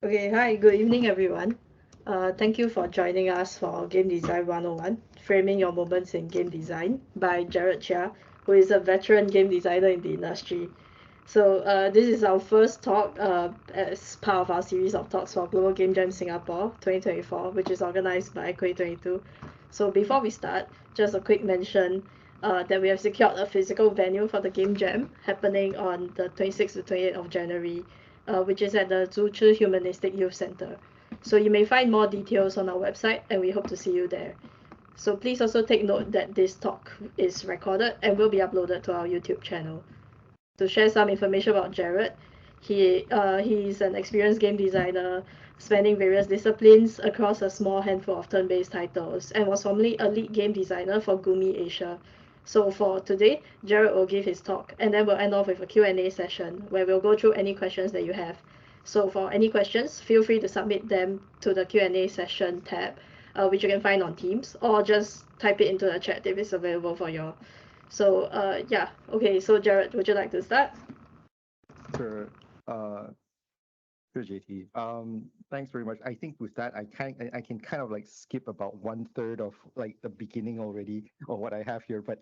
Okay, hi, good evening, everyone. Thank you for joining us for Game Design 101, Framing Your Moments in Game Design by Cheah, who is a veteran game designer in the industry. So, this is our first talk as part of our series of talks for Global Game Jam Singapore 2024, which is organized by Kueh 22. So, before we start, just a quick mention that we have secured a physical venue for the Game Jam happening on the 26th to 28th of January, which is at the Zhuchi Humanistic Youth Center. So, you may find more details on our website, and we hope to see you there. So, please also take note that this talk is recorded and will be uploaded to our YouTube channel. To share some information about Jared, he's an experienced game designer spanning various disciplines across a small handful of turn-based titles and was formerly a lead game designer for Gumi Asia. So for today, Jared will give his talk and then we'll end off with a Q&A session where we'll go through any questions that you have. So for any questions, feel free to submit them to the Q&A session tab, which you can find on Teams, or just type it into the chat if it's available for you. So yeah, okay, so Jared, would you like to start? Sure. Uh, sure, JT. Thanks very much. I think with that, I can kind of like skip about one third of like the beginning already or what I have here. But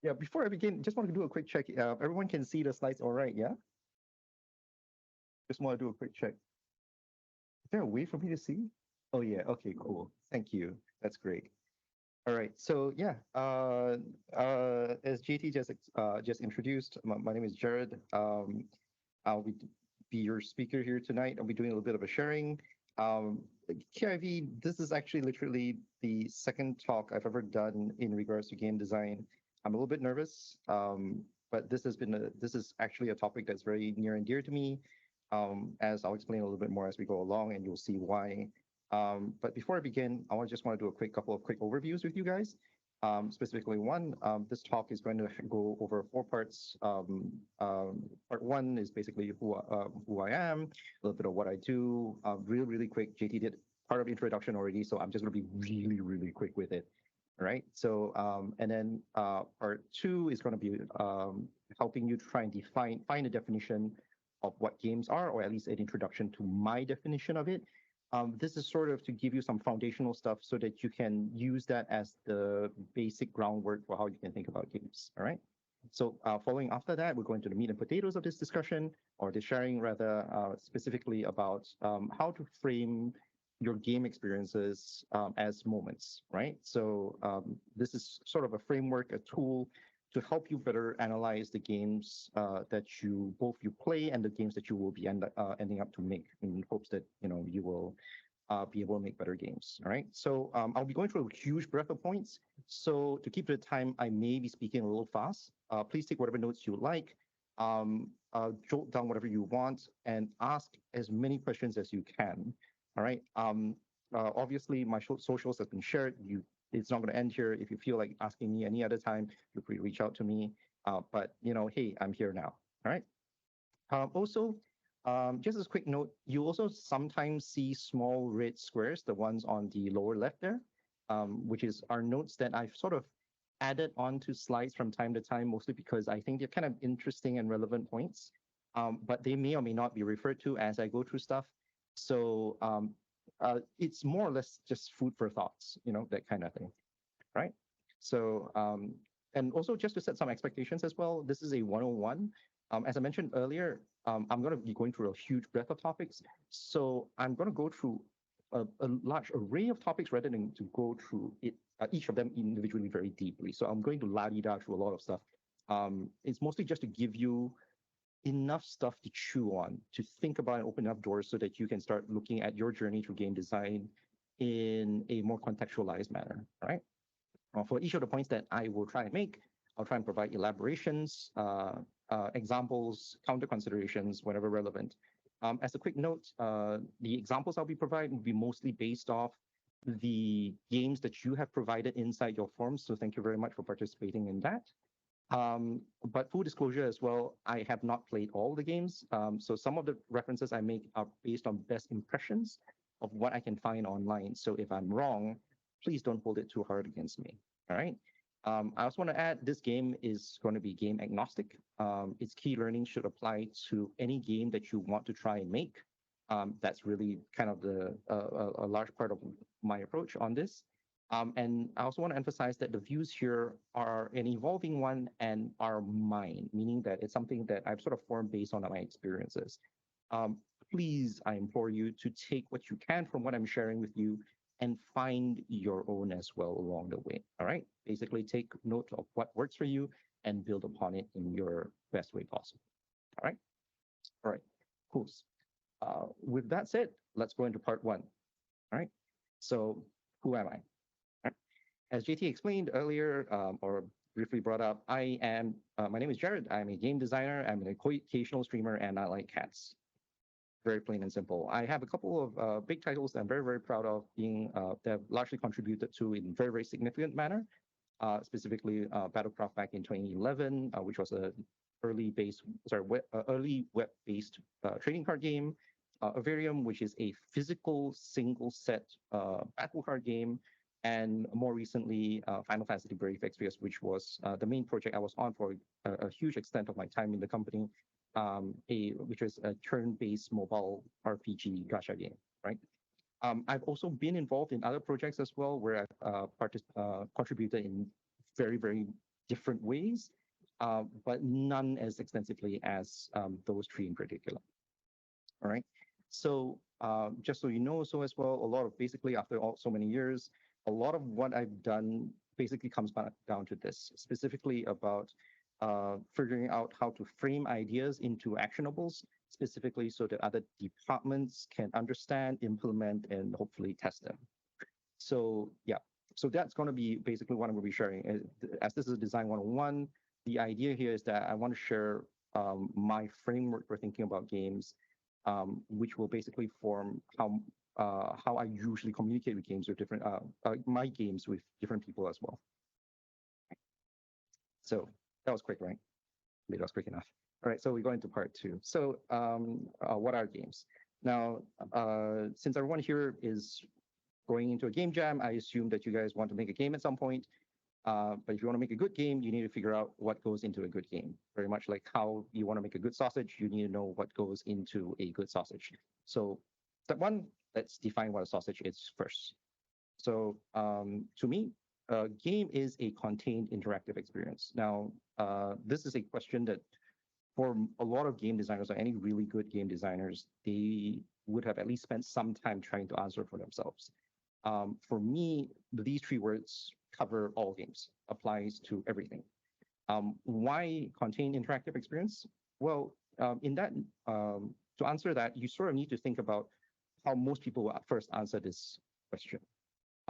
yeah, before I begin, just want to do a quick check. Everyone can see the slides, all right? Yeah. Just want to do a quick check. Is there a way for me to see? Oh yeah. Okay. Cool. Thank you. That's great. All right. So yeah. As JT just introduced, my name is Jared. I'll be your speaker here tonight. I'll be doing a little bit of a sharing. Um, KIV, this is actually literally the second talk I've ever done in regards to game design. I'm a little bit nervous, but this is actually a topic that's very near and dear to me. As I'll explain a little bit more as we go along, and you'll see why. But before I begin, just want to do a couple of quick overviews with you guys. Specifically, this talk is going to go over four parts. Part one is basically who I am, a little bit of what I do. Really quick. JT did part of the introduction already, so I'm just going to be really quick with it. All right. So, and then part two is going to be helping you try and find a definition of what games are, or at least an introduction to my definition of it. This is sort of to give you some foundational stuff so that you can use that as the basic groundwork for how you can think about games. All right. So following after that, we're going to the meat and potatoes of this discussion, or the sharing rather, specifically about how to frame your game experiences as moments, right? So this is sort of a framework, a tool to help you better analyze the games that you play and the games that you will be ending up to make in hopes that you will be able to make better games. All right. So I'll be going through a huge breadth of points. So to keep the time, I may be speaking a little fast. Please take whatever notes you like. Jot down whatever you want and ask as many questions as you can. All right. Obviously, my socials have been shared. It's not going to end here. If you feel like asking me any other time, feel free to reach out to me. But hey, I'm here now. All right. Also, just as a quick note, you also sometimes see small red squares, the ones on the lower left there, which is our notes that I've sort of added onto slides from time to time, mostly because I think they're kind of interesting and relevant points, but they may or may not be referred to as I go through stuff. So it's more or less just food for thoughts, that kind of thing, right? So, and also just to set some expectations as well, this is a 101. As I mentioned earlier, I'm going to be going through a huge breadth of topics. So I'm going to go through a large array of topics rather than to go through each of them individually very deeply. So I'm going to la-di-da through a lot of stuff. It's mostly just to give you enough stuff to chew on, to think about and open up doors so that you can start looking at your journey through game design in a more contextualized manner, right? For each of the points that I will try and make, I'll try and provide elaborations, examples, counter considerations, whenever relevant. As a quick note, the examples I'll be providing will be mostly based off the games that you have provided inside your forms. So thank you very much for participating in that. But full disclosure as well, I have not played all the games. So some of the references I make are based on best impressions of what I can find online. So if I'm wrong, please don't hold it too hard against me. All right. I also want to add this game is going to be game agnostic. Its key learning should apply to any game that you want to try and make. That's really kind of a large part of my approach on this. And I also want to emphasize that the views here are an evolving one and are mine, meaning that it's something that I've sort of formed based on my experiences. Please, I implore you to take what you can from what I'm sharing with you and find your own as well along the way. All right. Basically, take note of what works for you and build upon it in your best way possible. All right. All right. Cool. With that said, let's go into part one. All right. So, who am I? All right. As JT explained earlier, or briefly brought up, I am. My name is Jared. I'm a game designer. I'm an occasional streamer, and I like cats. Very plain and simple. I have a couple of big titles that I'm very, very proud of being that have largely contributed to in very, very significant manner. Specifically, Battlecraft back in 2011, which was a early web-based trading card game. Avarium, which is a physical single set battle card game, and more recently, Final Fantasy Brave Exvius, which was the main project I was on for a huge extent of my time in the company. Which was a turn-based mobile RPG gacha game, right? I've also been involved in other projects as well, where I've contributed in very, very different ways, but none as extensively as those three in particular. All right. So just so you know, so as well, a lot of basically after so many years, a lot of what I've done basically comes back down to this, specifically about figuring out how to frame ideas into actionables, specifically so that other departments can understand, implement, and hopefully test them. So yeah, so that's going to be basically what I'm going to be sharing. As this is a Design 101, the idea here is that I want to share my framework for thinking about games, which will basically form how I usually communicate with games with different my games with different people as well. So that was quick, right? Maybe that was quick enough. All right, so we go into part two. So what are games? Now, since everyone here is going into a game jam, I assume that you guys want to make a game at some point. But if you want to make a good game, you need to figure out what goes into a good game. Very much like how you want to make a good sausage, you need to know what goes into a good sausage. So step one, let's define what a sausage is first. So to me, a game is a contained interactive experience. Now, this is a question that for a lot of game designers or any really good game designers, they would have at least spent some time trying to answer for themselves. For me, these three words cover all games, applies to everything. Why contained interactive experience? Well, in that, to answer that, you sort of need to think about how most people will first answer this question.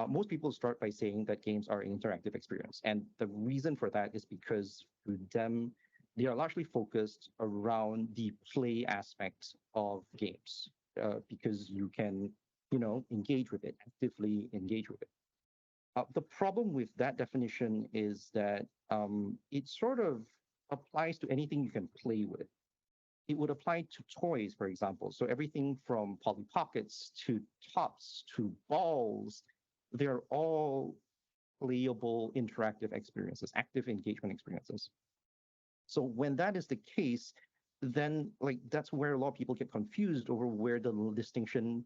Most people start by saying that games are an interactive experience. And the reason for that is because for them, they are largely focused around the play aspect of games, because you can, engage with it, actively engage with it. The problem with that definition is that it sort of applies to anything you can play with. It would apply to toys, for example. So everything from Polly Pockets to tops to balls, they're all playable interactive experiences, active engagement experiences. So when that is the case, then that's where a lot of people get confused over where the distinction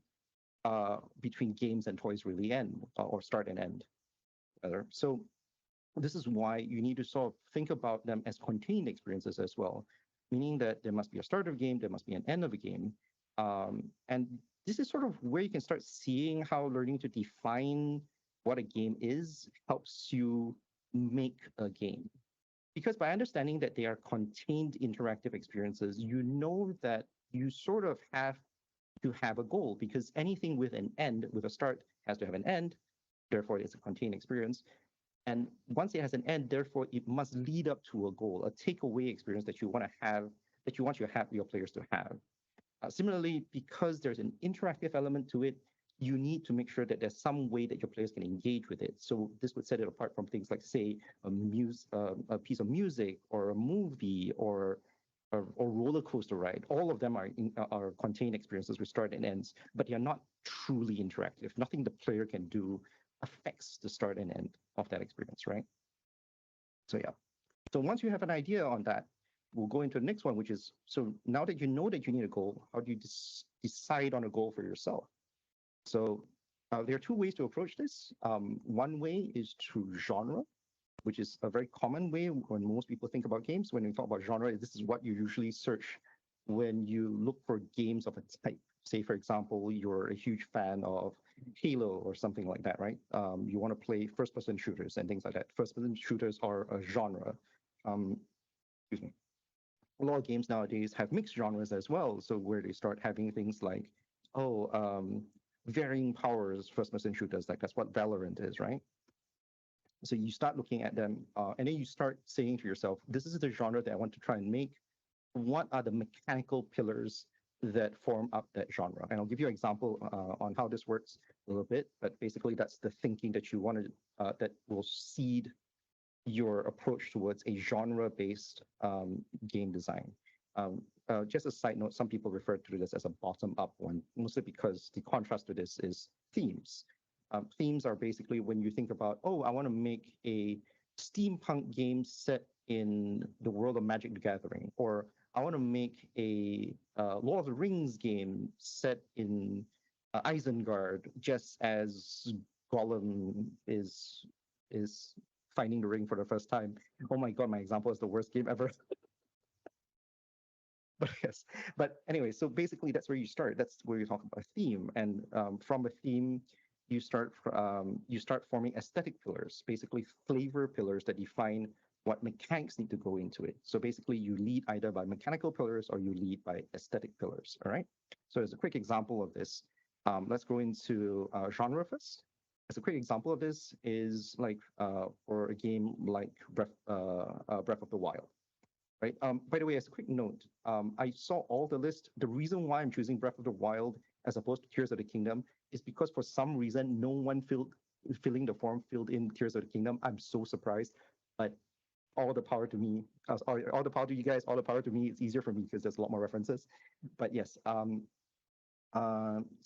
between games and toys really end or start and end. So this is why you need to sort of think about them as contained experiences as well, meaning that there must be a start of a game, there must be an end of a game. And this is sort of where you can start seeing how learning to define what a game is helps you make a game. Because by understanding that they are contained interactive experiences, you know that you sort of have to have a goal, because anything with an end, with a start, has to have an end. Therefore, it's a contained experience. And once it has an end, therefore, it must lead up to a goal, a takeaway experience that you want to have, that you want your players to have. Similarly, because there's an interactive element to it, you need to make sure that there's some way that your players can engage with it. So this would set it apart from things like, say, a piece of music or a movie or roller coaster ride. All of them are contained experiences with start and ends, but they are not truly interactive. Nothing the player can do affects the start and end of that experience, right? So yeah. So once you have an idea on that, we'll go into the next one, which is, so now that you know that you need a goal, how do you decide on a goal for yourself? So there are two ways to approach this. One way is through genre, which is a very common way when most people think about games. When we talk about genre, this is what you usually search when you look for games of a type. Say, for example, you're a huge fan of Halo or something like that, right? You want to play first-person shooters and things like that. First-person shooters are a genre. Excuse me. A lot of games nowadays have mixed genres as well. So where they start having things like, varying powers first-person shooters, like that's what Valorant is, right? So you start looking at them, and then you start saying to yourself, this is the genre that I want to try and make. What are the mechanical pillars that form up that genre? And I'll give you an example on how this works a little bit, but basically that's the thinking that you want to, that will seed your approach towards a genre-based game design. Just a side note, some people refer to this as a bottom-up one, mostly because the contrast to this is themes. Themes are basically when you think about, oh, I want to make a steampunk game set in the world of Magic the Gathering, or I want to make a Lord of the Rings game set in Isengard, just as Gollum is finding the ring for the first time. Oh my god, my example is the worst game ever. But yes, but anyway, so basically that's where you start. That's where you talk about a theme, and from a theme, you start forming aesthetic pillars, basically flavor pillars that define what mechanics need to go into it. So basically, you lead either by mechanical pillars or you lead by aesthetic pillars. All right. So as a quick example of this, let's go into genre first. As a quick example of this is like for a game like Breath of the Wild. Right. By the way, as a quick note, I saw all the list. The reason why I'm choosing Breath of the Wild as opposed to Tears of the Kingdom is because for some reason no one filling the form filled in Tears of the Kingdom. I'm so surprised, but all the power to me. All the power to you guys. All the power to me. It's easier for me because there's a lot more references. But yes. So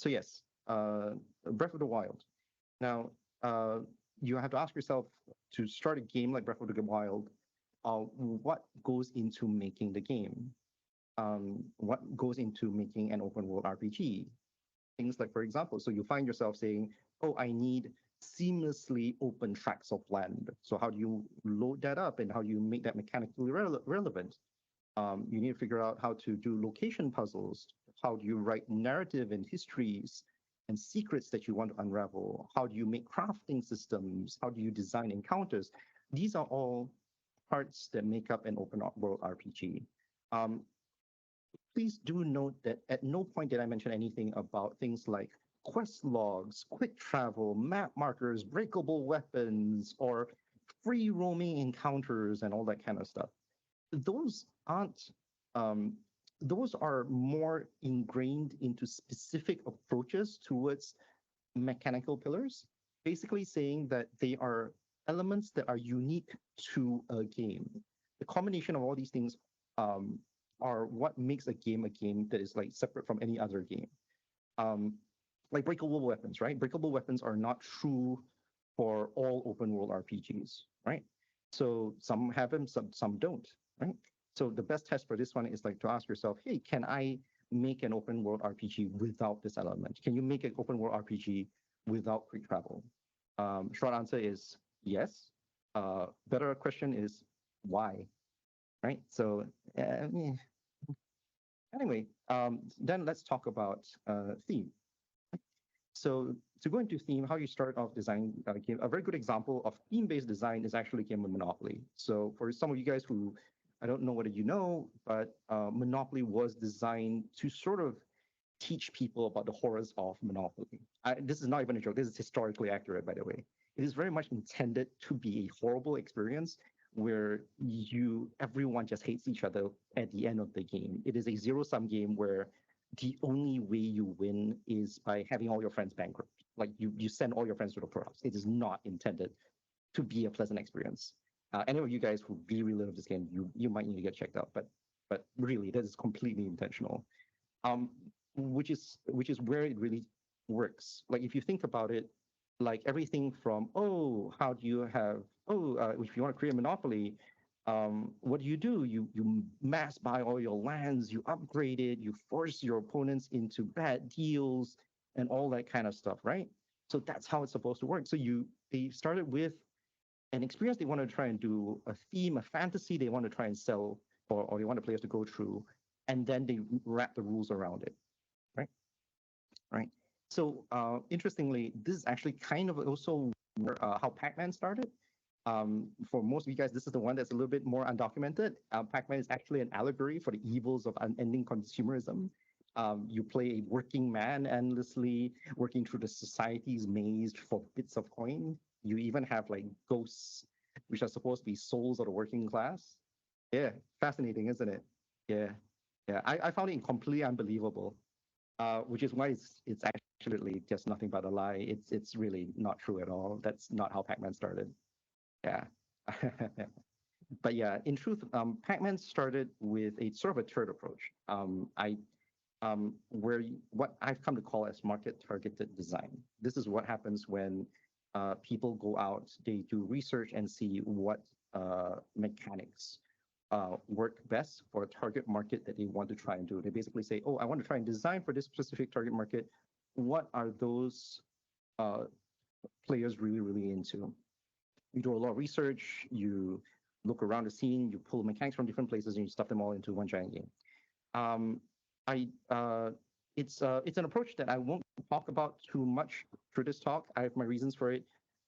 yes. Breath of the Wild. Now, you have to ask yourself to start a game like Breath of the Wild. What goes into making the game? What goes into making an open world RPG? Things like, for example, so you find yourself saying, oh, I need seamlessly open tracts of land. So how do you load that up and how do you make that mechanically relevant? You need to figure out how to do location puzzles. How do you write narrative and histories and secrets that you want to unravel? How do you make crafting systems? How do you design encounters? These are all parts that make up an open world RPG. Please do note that at no point did I mention anything about things like quest logs, quick travel, map markers, breakable weapons, or free roaming encounters and all that kind of stuff. Those aren't, those are more ingrained into specific approaches towards mechanical pillars, basically saying that they are elements that are unique to a game. The combination of all these things are what makes a game that is like separate from any other game. Like breakable weapons, right? Breakable weapons are not true for all open world RPGs, right? So some have them, some don't, right? So the best test for this one is like to ask yourself, hey, can I make an open world RPG without this element? Can you make an open world RPG without quick travel? Short answer is yes. Better question is why, right? So anyway, then let's talk about theme. So to go into theme, how you start off designing a game, a very good example of theme-based design is actually a game of Monopoly. So for some of you guys who, I don't know whether you know, but Monopoly was designed to sort of teach people about the horrors of Monopoly. This is not even a joke. This is historically accurate, by the way. It is very much intended to be a horrible experience where everyone just hates each other at the end of the game. It is a zero-sum game where the only way you win is by having all your friends bankrupt. Like you send all your friends to the poorhouse. It is not intended to be a pleasant experience. Any of you guys who really love this game, you might need to get checked out. But really, that is completely intentional. Which is where it really works. Like if you think about it, like everything from, oh, how do you have, if you want to create a monopoly, what do? You mass buy all your lands, you upgrade it, you force your opponents into bad deals and all that kind of stuff, right? So that's how it's supposed to work. So they started with an experience they want to try and do, a theme, a fantasy they want to try and sell, or they want the players to go through, and then they wrap the rules around it, right? Right. So interestingly, this is actually kind of also how Pac-Man started. For most of you guys, this is the one that's a little bit more undocumented. Pac-Man is actually an allegory for the evils of unending consumerism. You play a working man endlessly, working through the society's maze for bits of coin. You even have like ghosts, which are supposed to be souls of the working class. Yeah, fascinating, isn't it? Yeah, yeah. I found it completely unbelievable, which is why it's actually just nothing but a lie. It's really not true at all. That's not how Pac-Man started. Yeah. But yeah, in truth, Pac-Man started with a sort of a third approach. What I've come to call as market-targeted design. This is what happens when people go out, they do research and see what mechanics work best for a target market that they want to try and do. They basically say, oh, I want to try and design for this specific target market. What are those players really, really into? You do a lot of research, you look around the scene, you pull mechanics from different places, and you stuff them all into one giant game. It's an approach that I won't talk about too much through this talk. I have my reasons for it.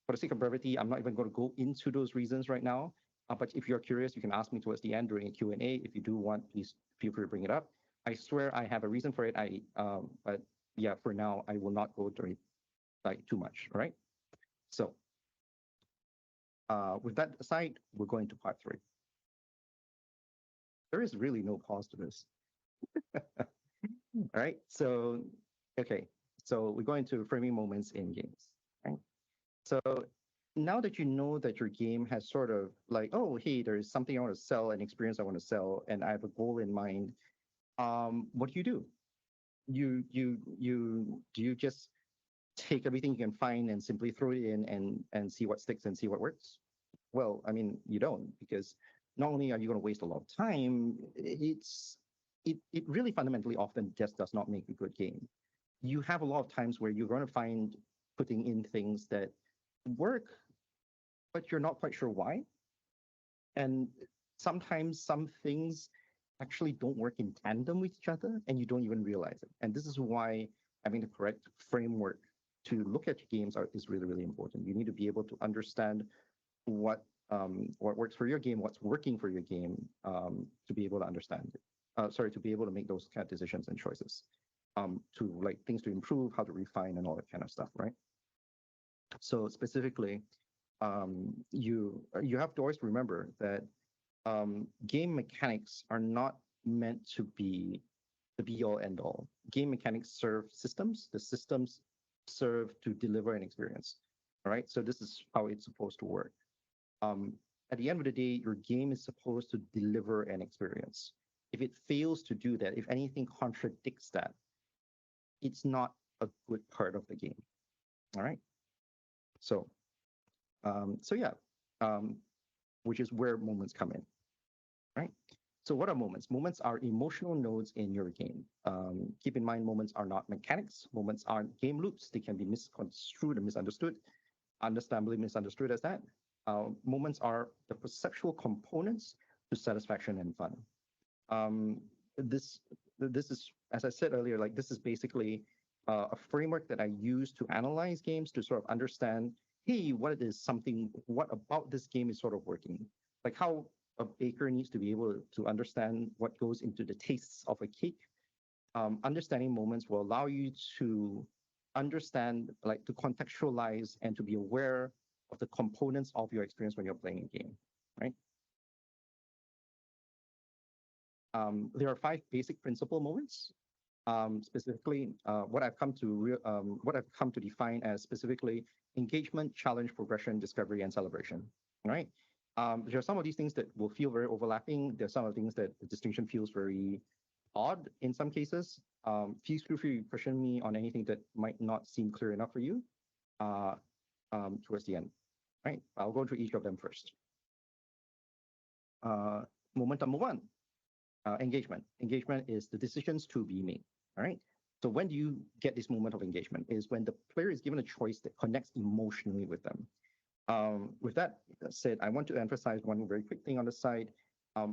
For the sake of brevity, I'm not even going to go into those reasons right now. But if you're curious, you can ask me towards the end during a Q&A. If you do want, please feel free to bring it up. I swear I have a reason for it. But yeah, for now, I will not go through it like too much. All right. So with that aside, we're going to part 3. There is really no pause to this. All right. So, okay. So we're going to framing moments in games. Right. So now that you know that your game has sort of like, oh, hey, there's something I want to sell, an experience I want to sell, and I have a goal in mind. What do? Do you just take everything you can find and simply throw it in and see what sticks and see what works? Well, I mean, you don't, because not only are you going to waste a lot of time, it really fundamentally often just does not make a good game. You have a lot of times where you're going to find putting in things that work, but you're not quite sure why. And sometimes some things actually don't work in tandem with each other and you don't even realize it. And this is why having the correct framework to look at your games is really, really important. You need to be able to understand what works for your game, what's working for your game, to be able to understand it. To be able to make those kind of decisions and choices, to like things to improve, how to refine, and all that kind of stuff, right? So specifically, you have to always remember that game mechanics are not meant to be the be-all end-all. Game mechanics serve systems. The systems serve to deliver an experience. All right. So this is how it's supposed to work. At the end of the day, your game is supposed to deliver an experience. If it fails to do that, if anything contradicts that, it's not a good part of the game. All right. So, which is where moments come in, right? So what are moments? Moments are emotional nodes in your game. Keep in mind, moments are not mechanics. Moments aren't game loops. They can be misconstrued and misunderstood, understandably misunderstood as that. Moments are the perceptual components to satisfaction and fun. This is, as I said earlier, like this is basically a framework that I use to analyze games, to sort of understand, hey, what about this game is sort of working? Like how a baker needs to be able to understand what goes into the tastes of a cake. Understanding moments will allow you to understand, like to contextualize and to be aware of the components of your experience when you're playing a game, right? There are 5 basic principal moments. Specifically, what I've come to define as specifically engagement, challenge, progression, discovery, and celebration. Right? There are some of these things that will feel very overlapping. There are some of the things that the distinction feels very odd in some cases. Feel free to question me on anything that might not seem clear enough for you. towards the end, right? I'll go through each of them first. Moment number one, engagement. Engagement is the decisions to be made, all right? So when do you get this moment of engagement is when the player is given a choice that connects emotionally with them. With that said, I want to emphasize one very quick thing on the side. A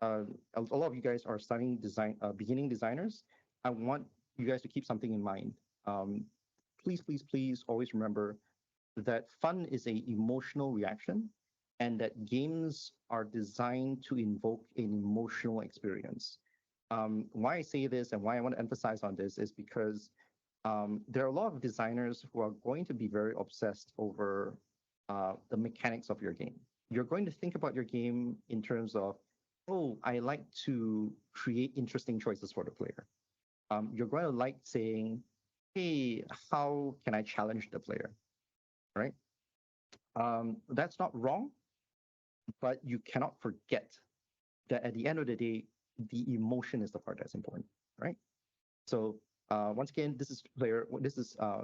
lot of you guys are studying design, beginning designers. I want you guys to keep something in mind. Please, please, please always remember that fun is an emotional reaction and that games are designed to invoke an emotional experience. Why I say this and why I want to emphasize on this is because there are a lot of designers who are going to be very obsessed over the mechanics of your game. You're going to think about your game in terms of, oh, I like to create interesting choices for the player. You're going to like saying, hey, how can I challenge the player, right? That's not wrong, but you cannot forget that at the end of the day, the emotion is the part that's important, right? So once again, this is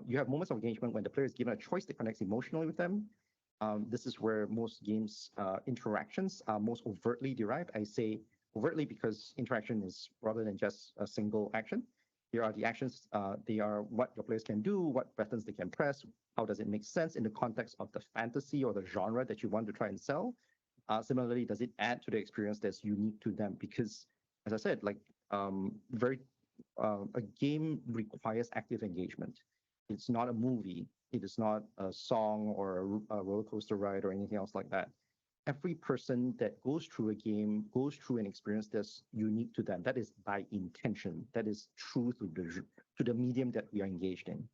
you have moments of engagement when the player is given a choice that connects emotionally with them. This is where most games interactions are most overtly derived. I say overtly because interaction is rather than just a single action. Here are the actions. They are what your players can do, what buttons they can press, how does it make sense in the context of the fantasy or the genre that you want to try and sell. Similarly, does it add to the experience that's unique to them? Because, as I said, like a game requires active engagement. It's not a movie. It is not a song or a roller coaster ride or anything else like that. Every person that goes through a game goes through an experience that's unique to them. That is by intention. That is true to the medium that we are engaged in.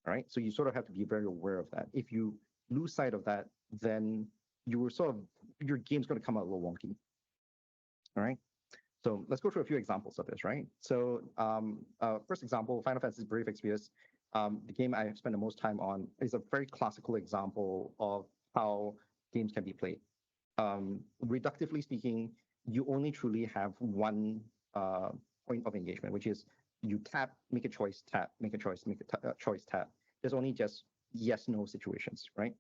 All right. So you sort of have to be very aware of that. If you lose sight of that, then your game's going to come out a little wonky. All right. So let's go through a few examples of this, right? So first example, Final Fantasy Brave Exvius, the game I have spent the most time on, is a very classical example of how games can be played. Reductively speaking, you only truly have one point of engagement, which is you tap, make a choice, tap, make a choice, make a choice, tap. There's only just yes, no situations, right?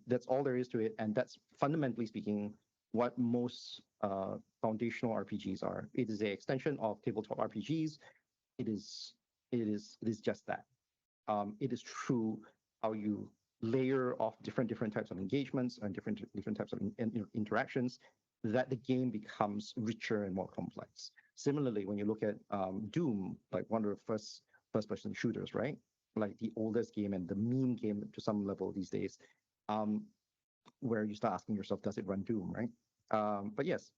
That's all there is to it. And that's fundamentally speaking what most foundational RPGs are. It is an extension of tabletop RPGs. It is just that. It is true how you layer off different types of engagements and different types of interactions, that the game becomes richer and more complex. Similarly, when you look at Doom, like one of the first-person shooters, right? Like the oldest game and the meme game to some level these days, where you start asking yourself, does it run Doom, right? But yes,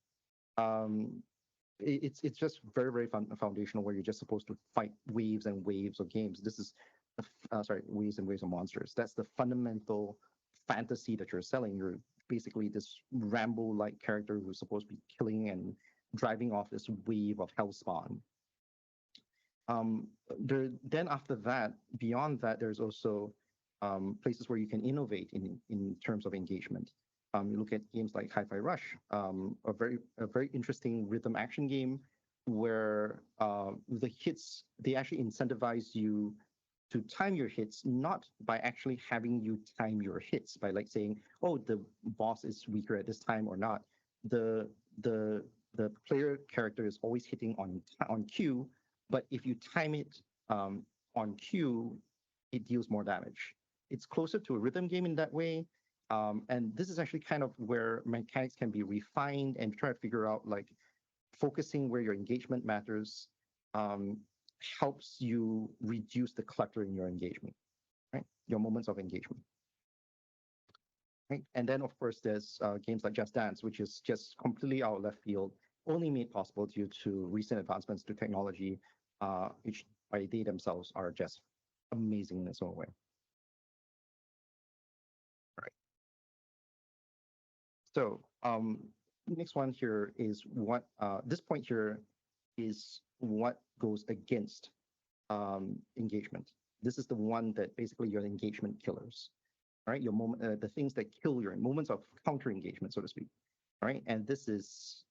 it's just very foundational, where you're just supposed to fight waves and waves of games. This is waves and waves of monsters. That's the fundamental fantasy that you're selling. You're basically this Rambo-like character who's supposed to be killing and driving off this wave of hellspawn. Then after that, beyond that, there's also places where you can innovate in terms of engagement. You look at games like Hi-Fi Rush, a very interesting rhythm action game where the hits, they actually incentivize you to time your hits, not by actually having you time your hits by like saying, oh, the boss is weaker at this time or not. The player character is always hitting on cue, but if you time it on cue, it deals more damage. It's closer to a rhythm game in that way. And this is actually kind of where mechanics can be refined and try to figure out like focusing where your engagement matters helps you reduce the clutter in your engagement, right? Your moments of engagement. Right? And then of course there's games like Just Dance, which is just completely out of left field, only made possible due to recent advancements to technology, which by they themselves are just amazing in its own way. So next one here is what this point here is what goes against engagement. This is the one that basically your engagement killers, right? Your moment, the things that kill your moments of counter engagement, so to speak, right? And this is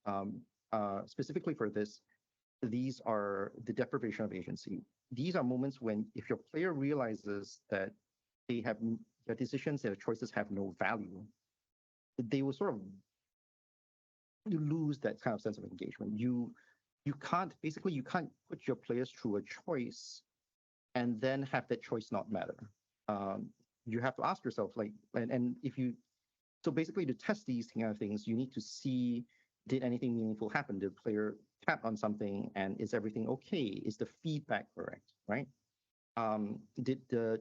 specifically for this. These are the deprivation of agency. These are moments when if your player realizes that their decisions, their choices have no value, they will sort of lose that kind of sense of engagement. You can't put your players through a choice and then have that choice not matter. You have to ask yourself, like, and if you, so basically to test these kind of things, you need to see, did anything meaningful happen? Did the player tap on something, and is everything okay? Is the feedback correct, right? Did the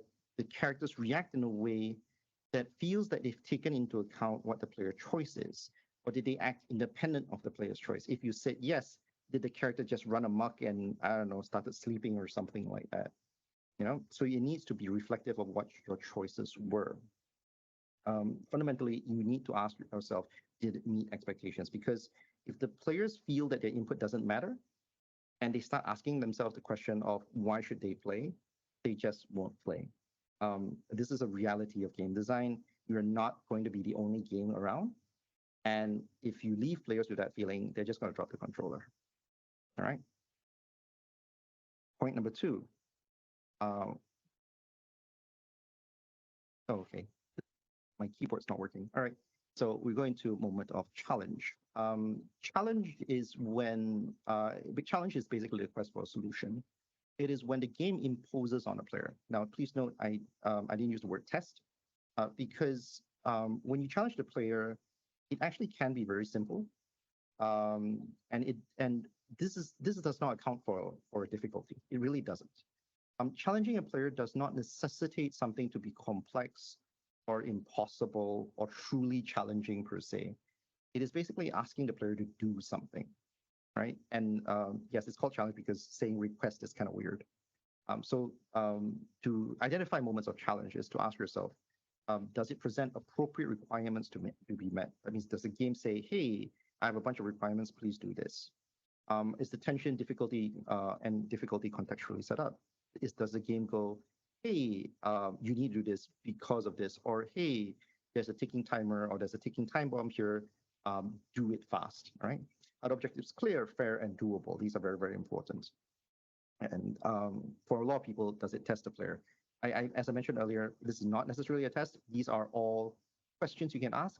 characters react in a way that feels that they've taken into account what the player choice is? Or did they act independent of the player's choice? If you said yes, did the character just run amok and, I don't know, started sleeping or something like that? You know, so it needs to be reflective of what your choices were. Fundamentally, you need to ask yourself, did it meet expectations? Because if the players feel that their input doesn't matter, and they start asking themselves the question of why should they play, they just won't play. This is a reality of game design. You're not going to be the only game around. And if you leave players with that feeling, they're just going to drop the controller. All right. Point number 2. Okay. My keyboard's not working. All right. So we're going to a moment of challenge. Challenge is when, big challenge is basically a quest for a solution. It is when the game imposes on a player. Now, please note, I didn't use the word test because when you challenge the player, it actually can be very simple, and this does not account for difficulty. It really doesn't. Challenging a player does not necessitate something to be complex or impossible or truly challenging per se. It is basically asking the player to do something, right? And yes, it's called challenge because saying request is kind of weird. So to identify moments of challenge is to ask yourself, does it present appropriate requirements to be met? That means, does the game say, hey, I have a bunch of requirements, please do this? Is the tension, difficulty, and difficulty contextually set up? Does the game go, hey, you need to do this because of this? Or, hey, there's a ticking timer, or there's a ticking time bomb here, do it fast, right? Are the objectives clear, fair, and doable? These are very, very important. And for a lot of people, does it test the player? As I mentioned earlier, this is not necessarily a test. These are all questions you can ask,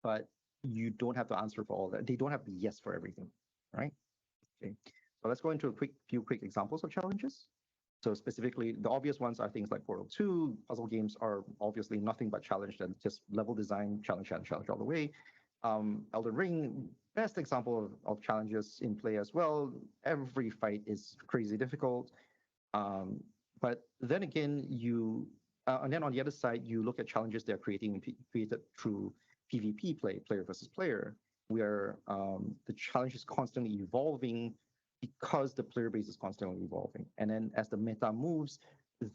but you don't have to answer for all that. They don't have to be yes for everything, right? Okay, so let's go into a few quick examples of challenges. So specifically, the obvious ones are things like Portal 2. Puzzle games are obviously nothing but challenge and just level design, challenge all the way. Elden Ring, best example of challenges in play as well. Every fight is crazy difficult. But then again, and then on the other side, you look at challenges that are created through PvP play, player versus player, where the challenge is constantly evolving because the player base is constantly evolving. And then as the meta moves,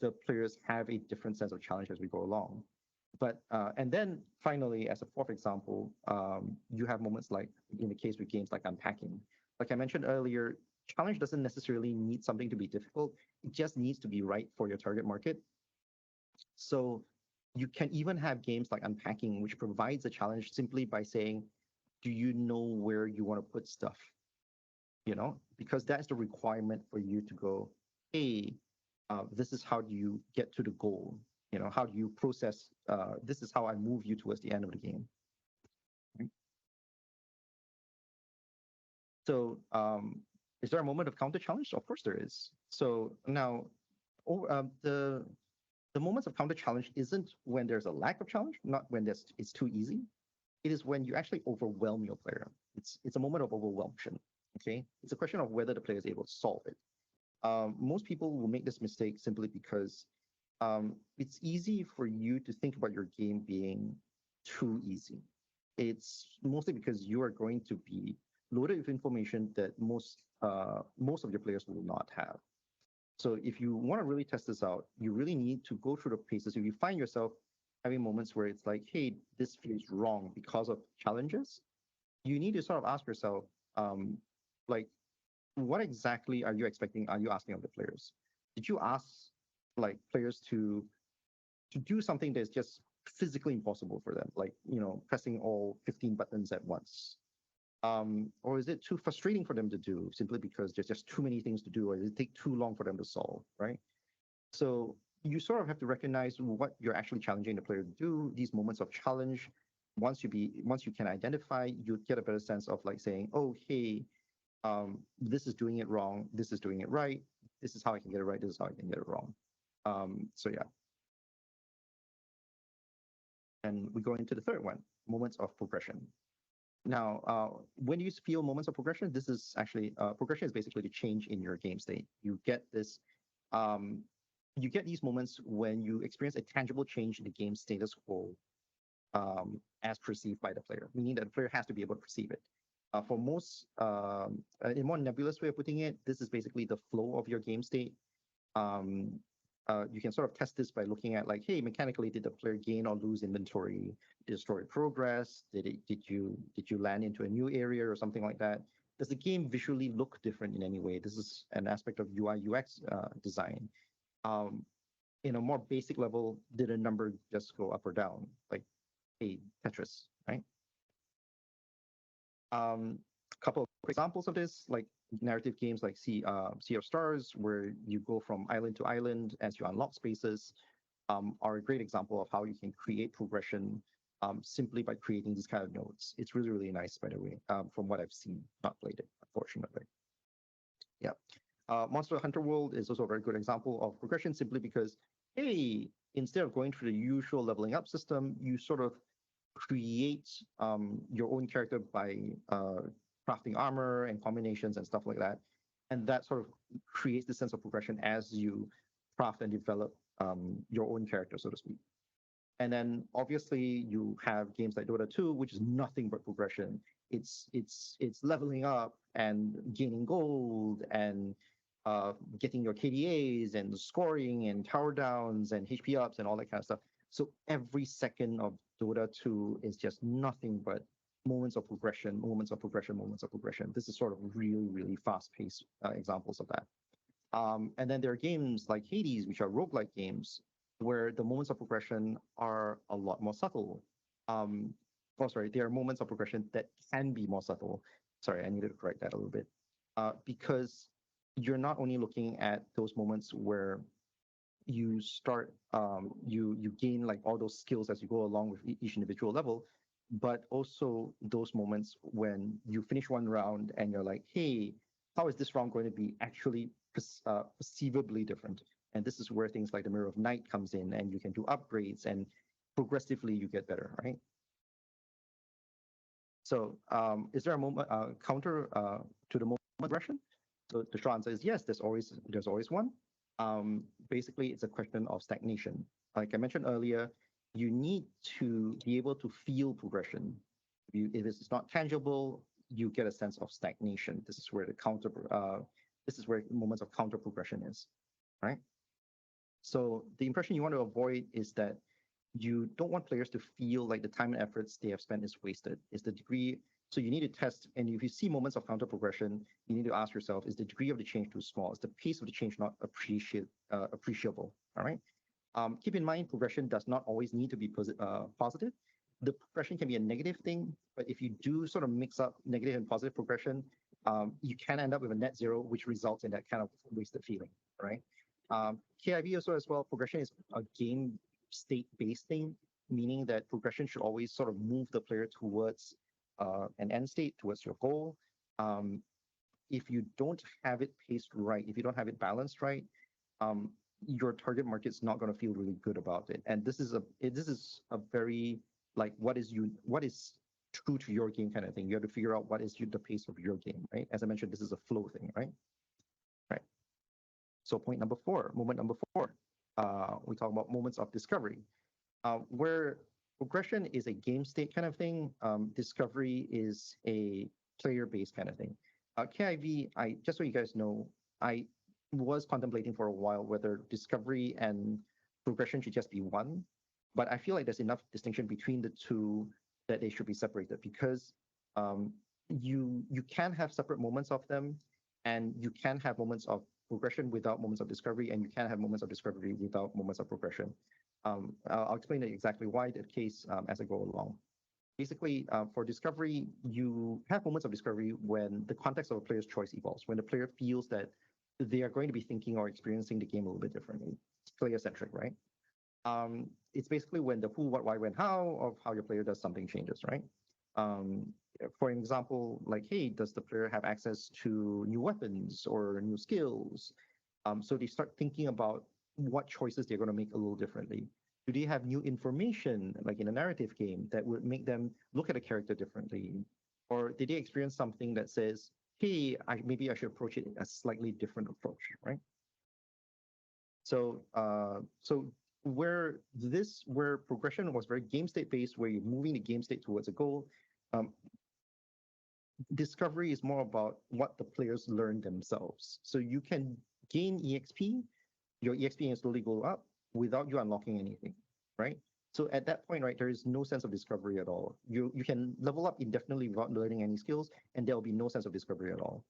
the players have a different sense of challenge as we go along. But and then finally, as a fourth example, you have moments like in the case with games like unpacking. Like I mentioned earlier, challenge doesn't necessarily need something to be difficult. It just needs to be right for your target market. So you can even have games like unpacking, which provides a challenge simply by saying, do you know where you want to put stuff? You know, because that's the requirement for you to go, hey, this is how do you get to the goal? You know, how do you process, this is how I move you towards the end of the game. Right? So is there a moment of counter challenge? Of course there is. So now the moments of counter challenge isn't when there's a lack of challenge, not when it's too easy. It is when you actually overwhelm your player. It's a moment of overwhelmation. Okay, it's a question of whether the player is able to solve it. Most people will make this mistake simply because it's easy for you to think about your game being too easy. It's mostly because you are going to be loaded with information that most of your players will not have. So if you want to really test this out, you really need to go through the paces. If you find yourself having moments where it's like, hey, this feels wrong because of challenges, you need to sort of ask yourself, like, what exactly are you expecting? Are you asking of the players? Did you ask like players to do something that's just physically impossible for them, like pressing all 15 buttons at once? Or is it too frustrating for them to do simply because there's just too many things to do, or does it take too long for them to solve, right? So you sort of have to recognize what you're actually challenging the player to do. These moments of challenge, once you can identify, you get a better sense of like saying, oh, hey, this is doing it wrong, this is doing it right, this is how I can get it right, this is how I can get it wrong. So yeah. And we go into the third one, moments of progression. Now, when you feel moments of progression, this is actually progression is basically the change in your game state. You get this, you get these moments when you experience a tangible change in the game status quo, as perceived by the player, meaning that the player has to be able to perceive it. For most, in a more nebulous way of putting it, this is basically the flow of your game state. You can sort of test this by looking at like, hey, mechanically, did the player gain or lose inventory? Did the story progress? Did you land into a new area or something like that? Does the game visually look different in any way? This is an aspect of UI UX design. In a more basic level, did a number just go up or down? Like, hey, Tetris, right? Couple of examples of this, like narrative games like Sea of Stars, where you go from island to island as you unlock spaces, are a great example of how you can create progression simply by creating these kind of nodes. It's really, really nice, by the way, from what I've seen, not played it, unfortunately. Yeah. Monster Hunter World is also a very good example of progression simply because, hey, instead of going through the usual leveling up system, you sort of create your own character by crafting armor and combinations and stuff like that. And that sort of creates the sense of progression as you craft and develop your own character, so to speak. And then obviously you have games like Dota 2, which is nothing but progression. It's leveling up and gaining gold and getting your KDAs and scoring and tower downs and HP ups and all that kind of stuff. So every second of Dota 2 is just nothing but moments of progression, moments of progression, moments of progression. This is sort of really, really fast-paced examples of that. And then there are games like Hades, which are roguelike games, where the moments of progression are a lot more subtle. There are moments of progression that can be more subtle. Sorry, I needed to correct that a little bit. Because you're not only looking at those moments where you start, you gain like all those skills as you go along with each individual level, but also those moments when you finish one round and you're like, hey, how is this round going to be actually perceivably different? And this is where things like the Mirror of Night comes in, and you can do upgrades, and progressively you get better, right? So is there a moment counter to the moment progression? So the short answer is yes, there's always one. Basically, it's a question of stagnation. Like I mentioned earlier, you need to be able to feel progression. If it's not tangible, you get a sense of stagnation. This is where this is where moments of counter progression is, right? So the impression you want to avoid is that you don't want players to feel like the time and efforts they have spent is wasted. Is the degree, so you need to test, and if you see moments of counter progression, you need to ask yourself, is the degree of the change too small? Is the pace of the change not appreciable? All right. Keep in mind, progression does not always need to be positive. The progression can be a negative thing, but if you do sort of mix up negative and positive progression, you can end up with a net zero, which results in that kind of wasted feeling, right? KIV also as well, progression is a game state-based thing, meaning that progression should always sort of move the player towards an end state, towards your goal. If you don't have it paced right, if you don't have it balanced right, your target market's not going to feel really good about it. And this is a very like what is true to your game kind of thing. You have to figure out what is the pace of your game, right? As I mentioned, this is a flow thing, right? Right. So point number 4, moment number 4, we talk about moments of discovery, where progression is a game state kind of thing. Discovery is a player-based kind of thing. KIV, just so you guys know, I was contemplating for a while whether discovery and progression should just be one, but I feel like there's enough distinction between the two that they should be separated, because you can have separate moments of them, and you can have moments of progression without moments of discovery, and you can have moments of discovery without moments of progression. I'll explain exactly why the case as I go along. Basically, for discovery, you have moments of discovery when the context of a player's choice evolves, when the player feels that they are going to be thinking or experiencing the game a little bit differently. player-centric, right? It's basically when the who, what, why, when, how of how your player does something changes, right? Um, for example, like, hey, does the player have access to new weapons or new skills? So they start thinking about what choices they're going to make a little differently. Do they have new information, like in a narrative game, that would make them look at a character differently? Or did they experience something that says, hey, maybe I should approach it a slightly different approach, right? So, where progression was very game state based, where you're moving the game state towards a goal, um, discovery is more about what the players learn themselves. So you can gain EXP, your EXP can slowly go up without you unlocking anything, right? So at that point, right, there is no sense of discovery at all. You can level up indefinitely without learning any skills, and there will be no sense of discovery at all.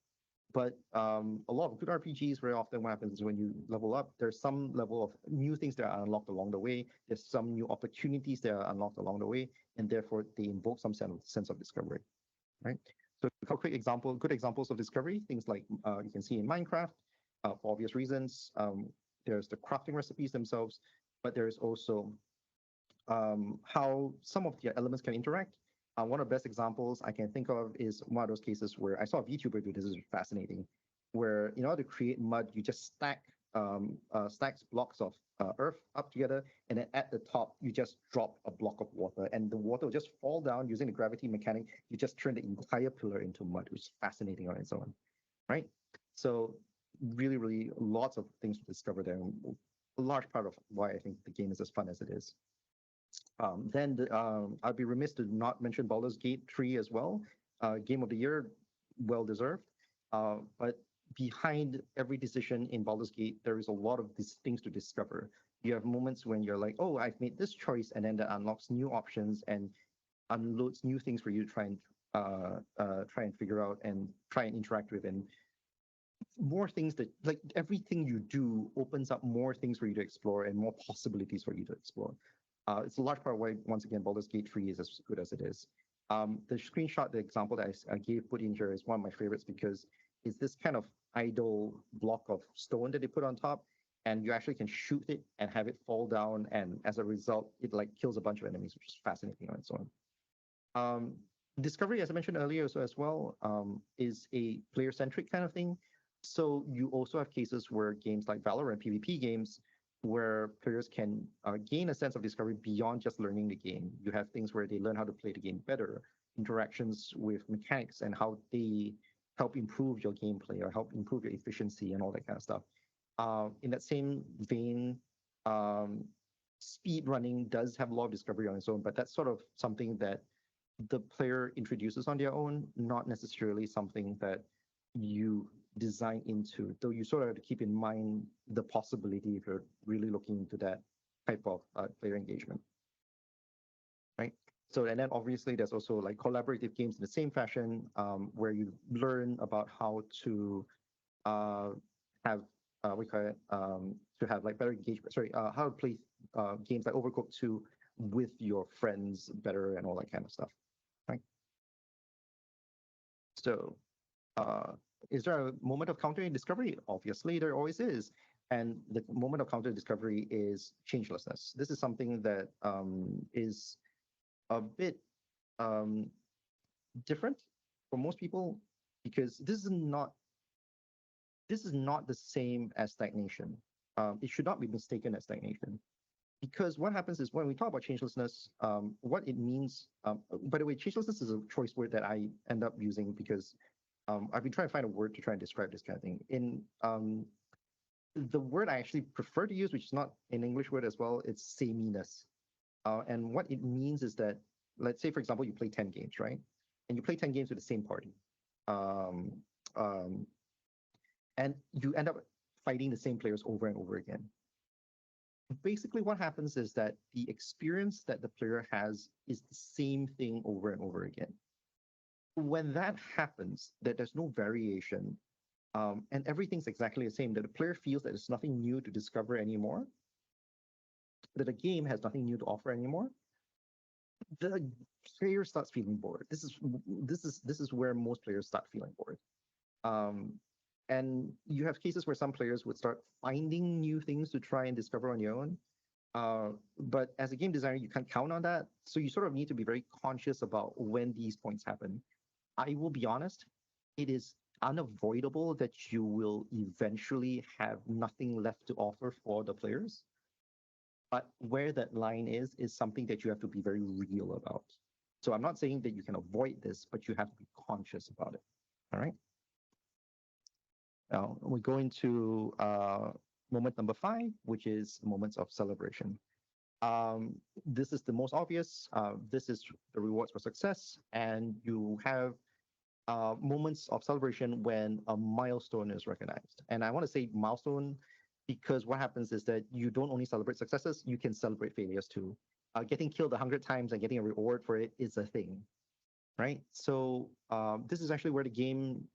But a lot of good RPGs, very often what happens is when you level up, there's some level of new things that are unlocked along the way. There's some new opportunities that are unlocked along the way, and therefore they invoke some sense of discovery, right? So a quick example, good examples of discovery, things like you can see in Minecraft, for obvious reasons. There's the crafting recipes themselves, but there's also how some of the elements can interact. One of the best examples I can think of is one of those cases where I saw a VTuber do this. Is fascinating, where in order to create mud, you just stacks blocks of earth up together, and then at the top you just drop a block of water, and the water will just fall down using the gravity mechanic. You just turn the entire pillar into mud, which is fascinating on its own, right? So really, really lots of things to discover there. A large part of why I think the game is as fun as it is. I'd be remiss to not mention Baldur's Gate 3 as well. Game of the Year, well deserved. But behind every decision in Baldur's Gate, there is a lot of these things to discover. You have moments when you're like, oh, I've made this choice, and then that unlocks new options and unloads new things for you to try and figure out and try and interact with, and more things that, like, everything you do opens up more things for you to explore and more possibilities for you to explore. It's a large part of why, once again, Baldur's Gate 3 is as good as it is. The screenshot, the example that I gave put in here is one of my favorites because it's this kind of idle block of stone that they put on top, and you actually can shoot it and have it fall down, and as a result, it like kills a bunch of enemies, which is fascinating on its own. Discovery, as I mentioned earlier, so as well, is a player-centric kind of thing. So you also have cases where games like Valorant, PvP games, where players can gain a sense of discovery beyond just learning the game. You have things where they learn how to play the game better, interactions with mechanics and how they help improve your gameplay or help improve your efficiency and all that kind of stuff. In that same vein, speed running does have a lot of discovery on its own, but that's sort of something that the player introduces on their own, not necessarily something that you design into, though you sort of have to keep in mind the possibility if you're really looking into that type of player engagement, right? So, and then obviously there's also like collaborative games in the same fashion, where you learn about how to have we call it to have like better engagement. Sorry, how to play games like Overcooked 2 with your friends better and all that kind of stuff, right? So, is there a moment of counter discovery? Obviously, there always is. And the moment of counter discovery is changelessness. This is something that is a bit different for most people, because this is not the same as stagnation. It should not be mistaken as stagnation. Because what happens is when we talk about changelessness, what it means, by the way, changelessness is a choice word that I end up using because I've been trying to find a word to try and describe this kind of thing. In the word I actually prefer to use, which is not an English word as well, it's sameness. And what it means is that, let's say, for example, you play 10 games, right? And you play 10 games with the same party. And you end up fighting the same players over and over again. Basically, what happens is that the experience that the player has is the same thing over and over again. When that happens, that there's no variation, and everything's exactly the same, that the player feels that there's nothing new to discover anymore, that the game has nothing new to offer anymore, the player starts feeling bored. This is where most players start feeling bored. And you have cases where some players would start finding new things to try and discover on your own. But as a game designer, you can't count on that. So you sort of need to be very conscious about when these points happen. I will be honest, it is unavoidable that you will eventually have nothing left to offer for the players. But where that line is something that you have to be very real about. So I'm not saying that you can avoid this, but you have to be conscious about it. All right. Now we go into moment number 5, which is moments of celebration. This is the most obvious. This is the rewards for success, and you have moments of celebration when a milestone is recognized. And I want to say milestone because what happens is that you don't only celebrate successes, you can celebrate failures too. Getting killed 100 times and getting a reward for it is a thing, right? So this is actually where the game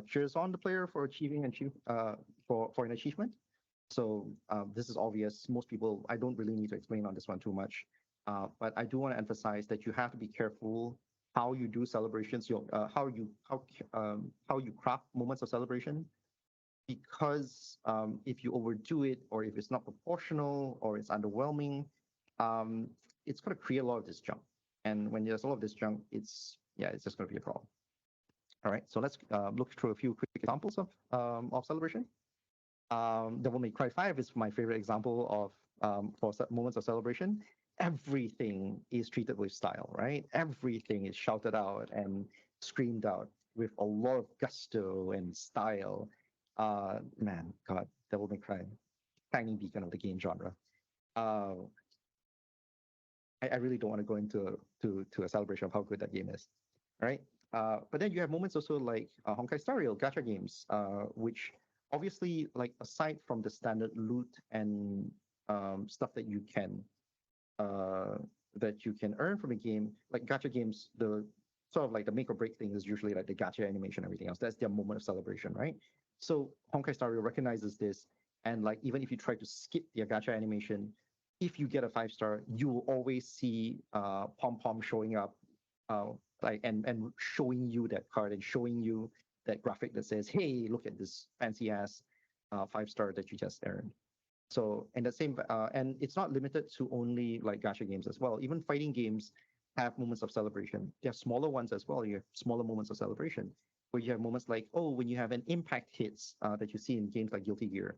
cheers on the player for achieving for an achievement. So this is obvious. Most people, I don't really need to explain on this one too much, but I do want to emphasize that you have to be careful how you do celebrations, how you craft moments of celebration, because if you overdo it, or if it's not proportional, or it's underwhelming, it's going to create a lot of disjunct. And when there's a lot of disjunct, it's just going to be a problem. All right, so let's look through a few quick examples of celebration. Devil May Cry 5 is my favorite example of for moments of celebration. Everything is treated with style, right? Everything is shouted out and screamed out with a lot of gusto and style. Man, God, Devil May Cry, tiny beacon of the game genre. I really don't want to go into a celebration of how good that game is, right? But then you have moments also like Honkai Star Rail gacha games, which obviously, like aside from the standard loot and stuff that you can earn from a game, like gacha games, the sort of like the make or break thing is usually like the gacha animation and everything else. That's their moment of celebration, right? So Honkai Star Rail recognizes this, and like even if you try to skip the gacha animation, if you get a 5-star, you will always see Pom Pom showing up, like and showing you that card and showing you that graphic that says, "Hey, look at this fancy ass 5-star that you just earned." So, and the same, and it's not limited to only like gacha games as well. Even fighting games have moments of celebration. They have smaller ones as well. You have smaller moments of celebration, where you have moments like, oh, when you have an impact hits that you see in games like Guilty Gear,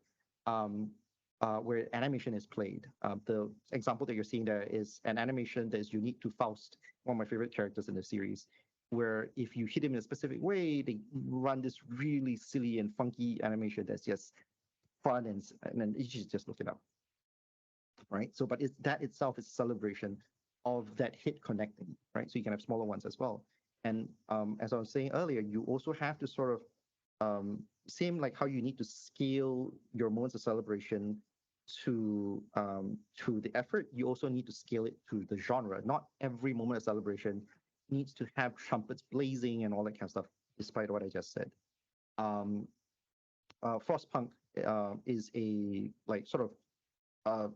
where animation is played. The example that you're seeing there is an animation that is unique to Faust, one of my favorite characters in the series, where if you hit him in a specific way, they run this really silly and funky animation that's just fun, and then you should just look it up, right? So, but that itself is a celebration of that hit connecting, right? So you can have smaller ones as well. And as I was saying earlier, you also have to sort of same like how you need to scale your moments of celebration to the effort, you also need to scale it to the genre. Not every moment of celebration needs to have trumpets blazing and all that kind of stuff, despite what I just said. Frostpunk is a like sort of I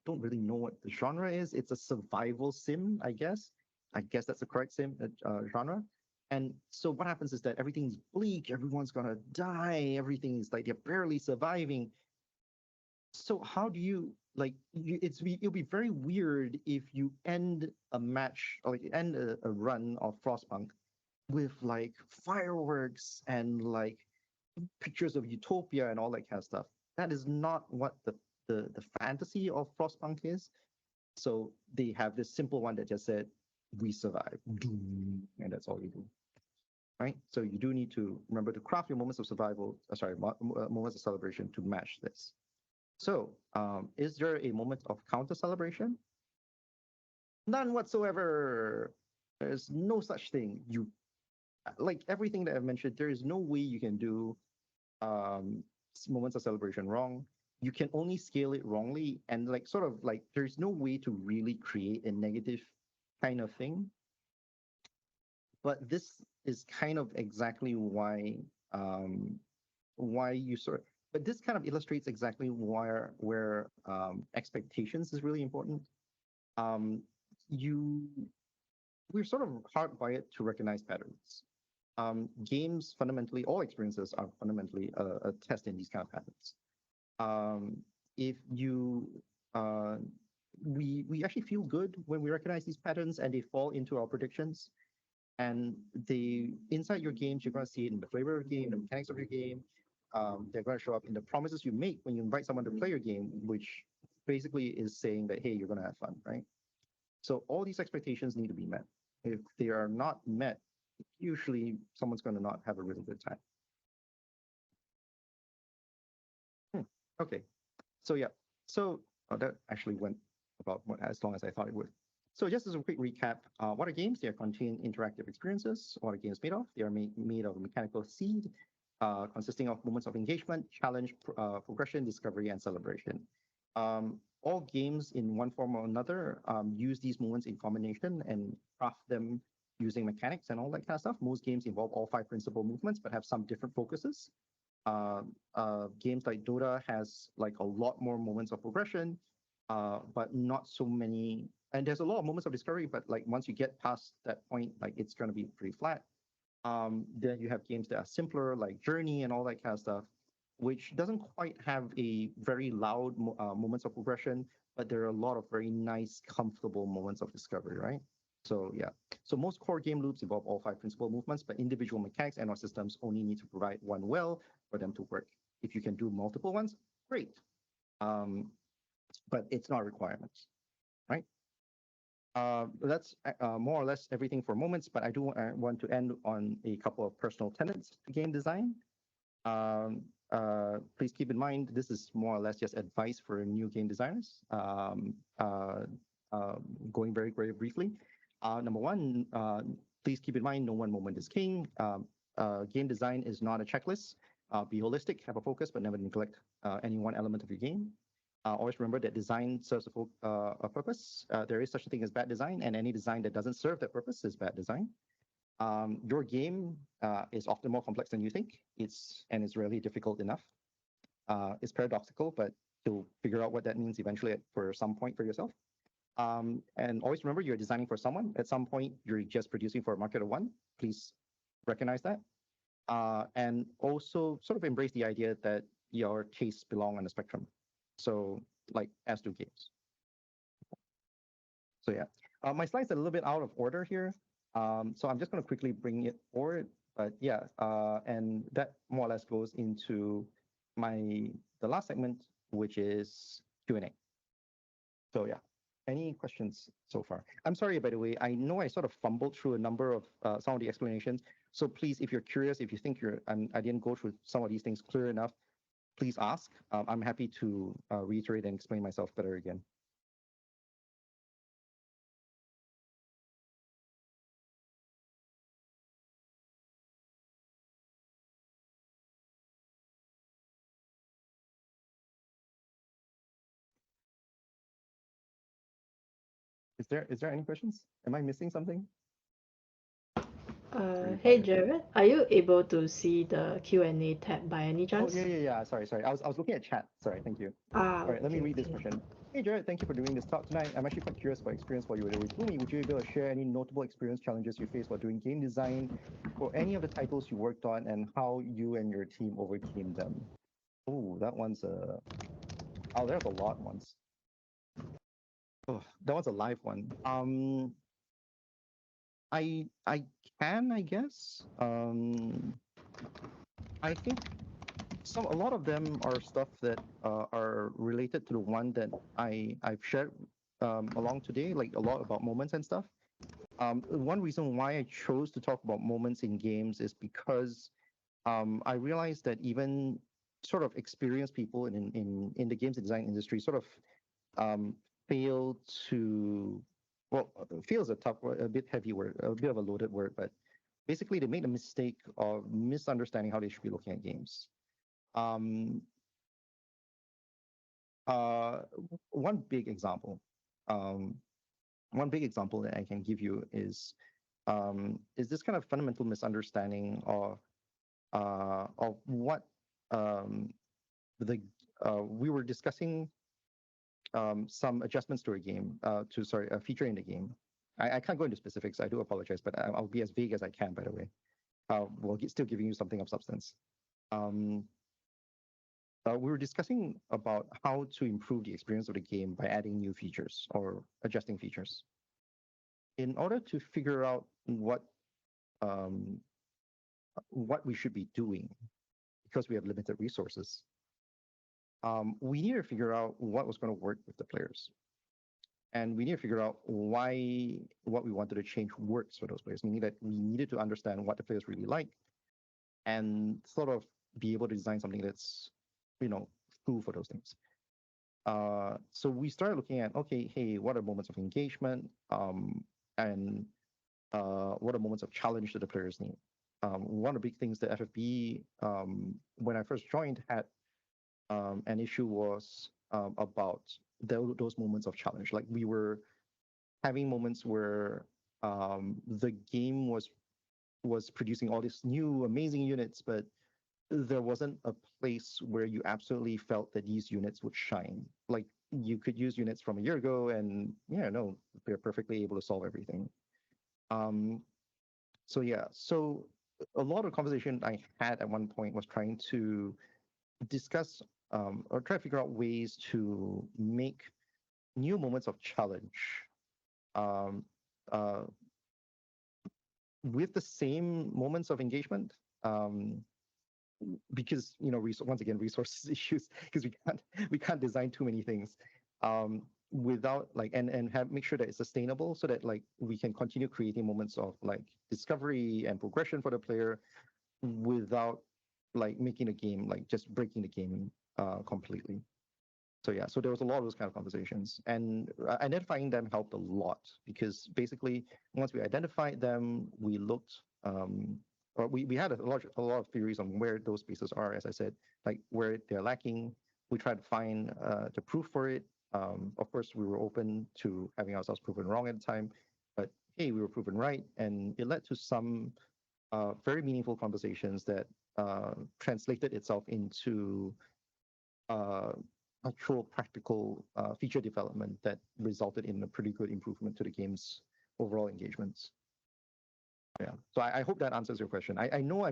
don't really know what the genre is. It's a survival sim, I guess. I guess that's the correct sim genre. And so what happens is that everything's bleak, everyone's gonna die, everything's like they're barely surviving. So how do you like? It'll be very weird if you end a match or like end a run of Frostpunk with like fireworks and like pictures of utopia and all that kind of stuff. That is not what the fantasy of Frostpunk is. So they have this simple one that just said, "We survive," and that's all you do, right? So you do need to remember to craft your moments of survival. Moments of celebration to match this. So, is there a moment of counter celebration? None whatsoever. There's no such thing. You like everything that I've mentioned. There is no way you can do moments of celebration wrong. You can only scale it wrongly, and like sort of like there's no way to really create a negative kind of thing. But this is kind of exactly why you sort. But this kind of illustrates exactly where expectations is really important. Um, you we're sort of hardwired to recognize patterns. games fundamentally, all experiences are fundamentally a test in these kind of patterns. If you we actually feel good when we recognize these patterns and they fall into our predictions. And they inside your games, you're going to see it in the flavor of the game, the mechanics of your game. They're going to show up in the promises you make when you invite someone to play your game, which basically is saying that, hey, you're going to have fun, right? So all these expectations need to be met. If they are not met, usually someone's going to not have a really good time. Okay, so yeah, so that actually went about as long as I thought it would. So just as a quick recap, what are games? They are contained interactive experiences. What are games made of? They are made of a mechanical seed consisting of moments of engagement, challenge, progression, discovery, and celebration. All games in one form or another use these moments in combination and craft them using mechanics and all that kind of stuff. Most games involve all 5 principal movements, but have some different focuses. Games like Dota has like a lot more moments of progression, but not so many. And there's a lot of moments of discovery, but like once you get past that point, like it's going to be pretty flat. Then you have games that are simpler, like Journey and all that kind of stuff, which doesn't quite have a very loud moments of progression, but there are a lot of very nice, comfortable moments of discovery, right? So yeah, so most core game loops involve all 5 principal movements, but individual mechanics and/or systems only need to provide one well for them to work. If you can do multiple ones, great. But it's not a requirement, right? That's more or less everything for moments, but I do want to end on a couple of personal tenets to game design. Please keep in mind, this is more or less just advice for new game designers. Going very, very briefly. Number one, please keep in mind, no one moment is king. Game design is not a checklist. Be holistic, have a focus, but never neglect any one element of your game. Always remember that design serves a purpose. There is such a thing as bad design, and any design that doesn't serve that purpose is bad design. Your game is often more complex than you think. It's rarely difficult enough. It's paradoxical, but you'll figure out what that means eventually for some point for yourself. And always remember, you're designing for someone. At some point, you're just producing for a market of one. Please recognize that. And also sort of embrace the idea that your tastes belong on the spectrum. So like as do games. So yeah, my slides are a little bit out of order here. So I'm just going to quickly bring it forward. But yeah, and that more or less goes into the last segment, which is Q&A. So yeah, any questions so far? I'm sorry, by the way, I know I sort of fumbled through a number of some of the explanations. So please, if you're curious, if you think I didn't go through some of these things clear enough, please ask. I'm happy to reiterate and explain myself better again. Is there any questions? Am I missing something? Hey Jared, are you able to see the Q&A tab by any Oh chance? yeah. Sorry. I was looking at chat. Sorry. Thank you. Ah, All right. Let me okay, read this question. Hey Jared, thank you for doing this talk tonight. I'm actually quite curious about experience while you were there with Gumi. Would you be able to share any notable experience challenges you faced while doing game design for any of the titles you worked on and how you and your team overcame them? Oh, that one's there's a lot ones. Oh, that one's a live one. I can, I guess. I think a lot of them are stuff that are related to the one that I've shared along today, like a lot about moments and stuff. One reason why I chose to talk about moments in games is because I realized that even sort of experienced people in the games design industry sort of fail to, well, fail is a tough word, a bit heavy word, a bit of a loaded word, but basically they made a mistake of misunderstanding how they should be looking at games. One big example that I can give you is this kind of fundamental misunderstanding of what we were discussing some adjustments to a game, a feature in the game. I can't go into specifics. I do apologize, but I'll be as vague as I can, by the way. while still giving you something of substance. We were discussing about how to improve the experience of the game by adding new features or adjusting features. In order to figure out what we should be doing, because we have limited resources, we need to figure out what was going to work with the players. And we need to figure out why what we wanted to change works for those players. Meaning that we needed to understand what the players really like and sort of be able to design something that's, true for those things. So we started looking at, okay, hey, what are moments of engagement, and what are moments of challenge that the players need. One of the big things that FFB, when I first joined, had an issue was about those moments of challenge. Like we were having moments where the game was producing all these new amazing units, but there wasn't a place where you absolutely felt that these units would shine. Like you could use units from a year ago and they're perfectly able to solve everything. So a lot of conversation I had at one point was trying to discuss or try to figure out ways to make new moments of challenge um, uh, with the same moments of engagement. Because once again, resources issues, because we can't design too many things without and make sure that it's sustainable, so that we can continue creating moments of discovery and progression for the player without making the game just breaking the game completely. So there was a lot of those kind of conversations, and identifying them helped a lot, because basically once we identified them, we looked or we had a lot of theories on where those spaces are, as I said, where they're lacking. We tried to find the proof for it. Of course, we were open to having ourselves proven wrong at the time, but hey, we were proven right, and it led to some very meaningful conversations that translated itself into actual practical feature development that resulted in a pretty good improvement to the game's overall engagements. Yeah, so I hope that answers your question. I know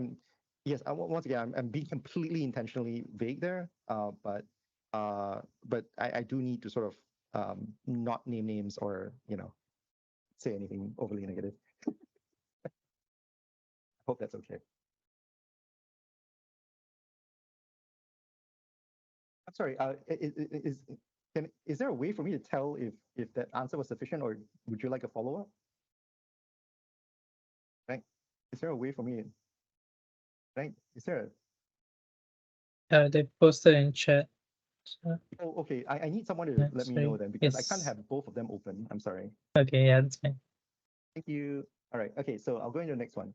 once again, I'm being completely intentionally vague there, but I do need to sort of not name names or say anything overly negative. I hope that's okay. I'm sorry. Is there a way for me to tell if that answer was sufficient, or would you like a follow up? Right? Is there a way for me? Right? Is there? They posted in chat. So, Oh, okay. I need someone to yeah, let me sorry. know then, because I can't have both of them open. I'm sorry. Okay, yeah, that's fine. Thank you. All right. Okay. So I'll go into the next one.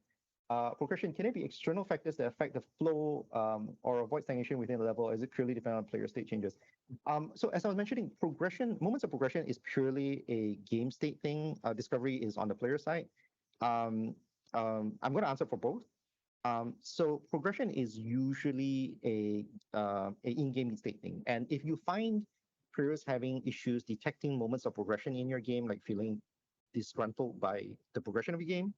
Progression, can it be external factors that affect the flow or avoid stagnation within the level? Or is it purely dependent on player state changes? So as I was mentioning, moments of progression is purely a game state thing. Discovery is on the player side. I'm going to answer for both. So progression is usually a in-game state thing, and if you find players having issues detecting moments of progression in your game, like feeling disgruntled by the progression of your game,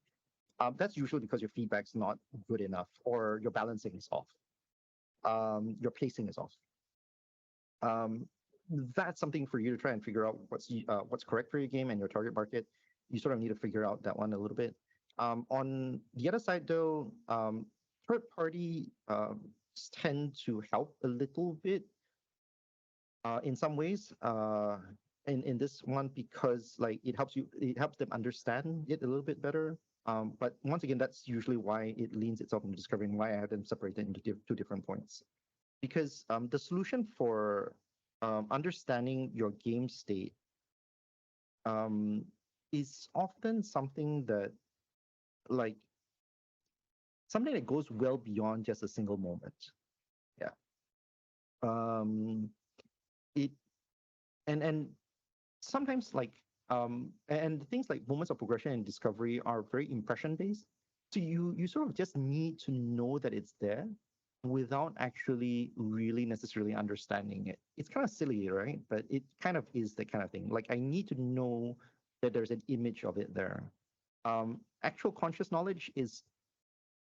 that's usually because your feedback's not good enough, or your balancing is off, your pacing is off. That's something for you to try and figure out what's correct for your game and your target market. You sort of need to figure out that one a little bit. On the other side, though, third party tend to help a little bit in some ways. In this one, because it helps them understand it a little bit better. But once again, that's usually why it leans itself into discovering, why I have them separated into two different points. Because the solution for understanding your game state is often something that goes well beyond just a single moment. Yeah. It and sometimes and things like moments of progression and discovery are very impression based. So you sort of just need to know that it's there without actually really necessarily understanding it. It's kind of silly, right? But it kind of is the kind of thing. I need to know that there's an image of it there. Actual conscious knowledge is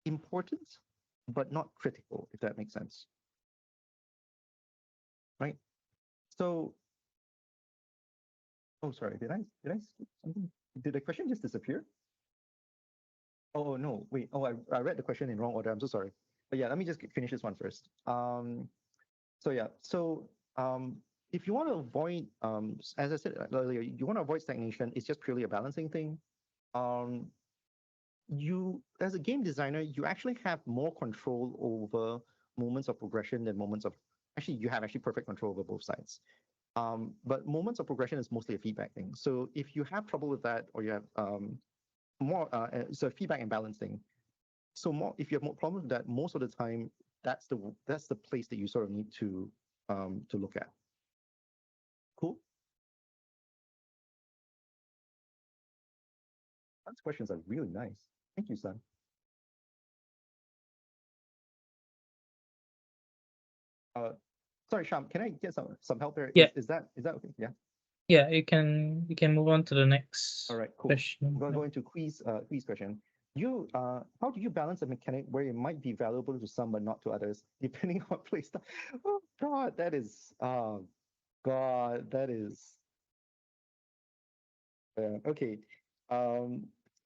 important, but not critical, if that makes sense. Right? So, oh, sorry, did I skip something? Did the question just disappear? Oh, no, wait. Oh, I read the question in wrong order. I'm so sorry. But yeah, let me just finish this one first. So yeah, so if you want to avoid, as I said earlier, you want to avoid stagnation. It's just purely a balancing thing. You, as a game designer, you actually have more control over moments of progression than moments of, actually, you have actually perfect control over both sides. But moments of progression is mostly a feedback thing. So if you have trouble with that, or you have more, it's a feedback and balance thing. So more, if you have more problems with that, most of the time, that's the place that you sort of need to look at. Cool. Those questions are really nice. Thank you, son. Sorry, Sham, can I get some help there? Yeah. Is that okay? Yeah. Yeah, you can move on to the next All right, cool. question. I'm gonna go into quiz question. You how do you balance a mechanic where it might be valuable to some but not to others, depending on playstyle? Oh God, that is okay.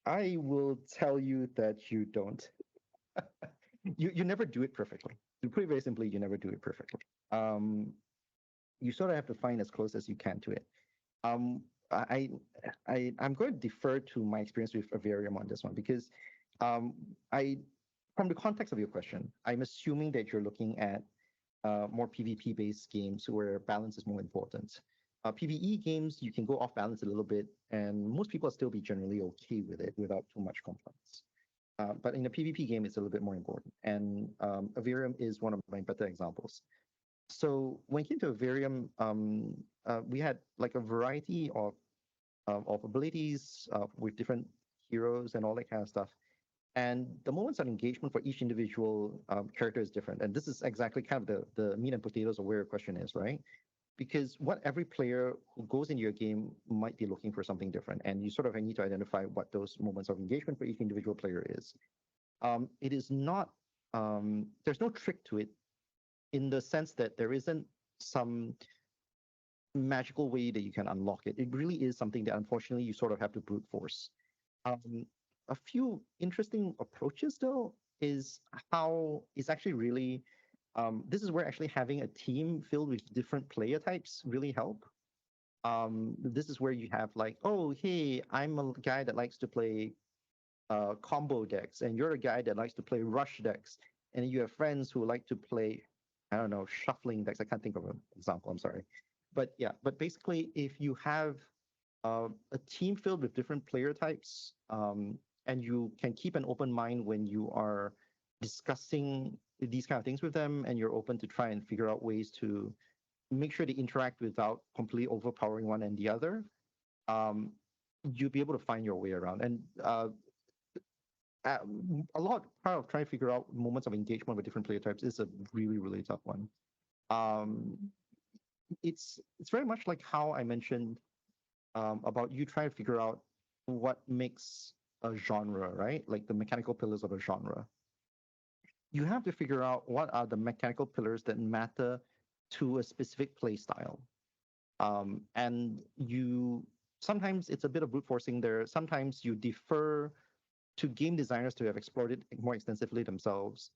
I will tell you that you don't. You never do it perfectly. To put it very simply, you never do it perfectly. You sort of have to find as close as you can to it. Um, I'm going to defer to my experience with Avarium on this one because from the context of your question, I'm assuming that you're looking at more PvP based games where balance is more important. PvE games, you can go off balance a little bit, and most people will still be generally okay with it without too much complaints. But in a PvP game, it's a little bit more important, and Avarium is one of my better examples. So when it came to Avarium, we had like a variety of abilities with different heroes and all that kind of stuff. And the moments of engagement for each individual character is different. And this is exactly kind of the meat and potatoes of where your question is, right? Because what every player who goes into your game might be looking for something different. And you sort of need to identify what those moments of engagement for each individual player is. It is not, there's no trick to it in the sense that there isn't some magical way that you can unlock it. It really is something that unfortunately you sort of have to brute force. A few interesting approaches though is how it's actually really this is where actually having a team filled with different player types really help. This is where you have like, oh hey, I'm a guy that likes to play combo decks, and you're a guy that likes to play rush decks, and you have friends who like to play, I don't know, shuffling decks. I can't think of an example. I'm sorry, but yeah. But basically, if you have a team filled with different player types, and you can keep an open mind when you are discussing these kind of things with them, and you're open to try and figure out ways to make sure they interact without completely overpowering one and the other, you'll be able to find your way around. And a lot part of trying to figure out moments of engagement with different player types is a really tough one. It's very much like how I mentioned about you trying to figure out what makes a genre, right? Like the mechanical pillars of a genre. You have to figure out what are the mechanical pillars that matter to a specific play style. And you sometimes it's a bit of brute forcing there. Sometimes you defer to game designers to have explored it more extensively themselves.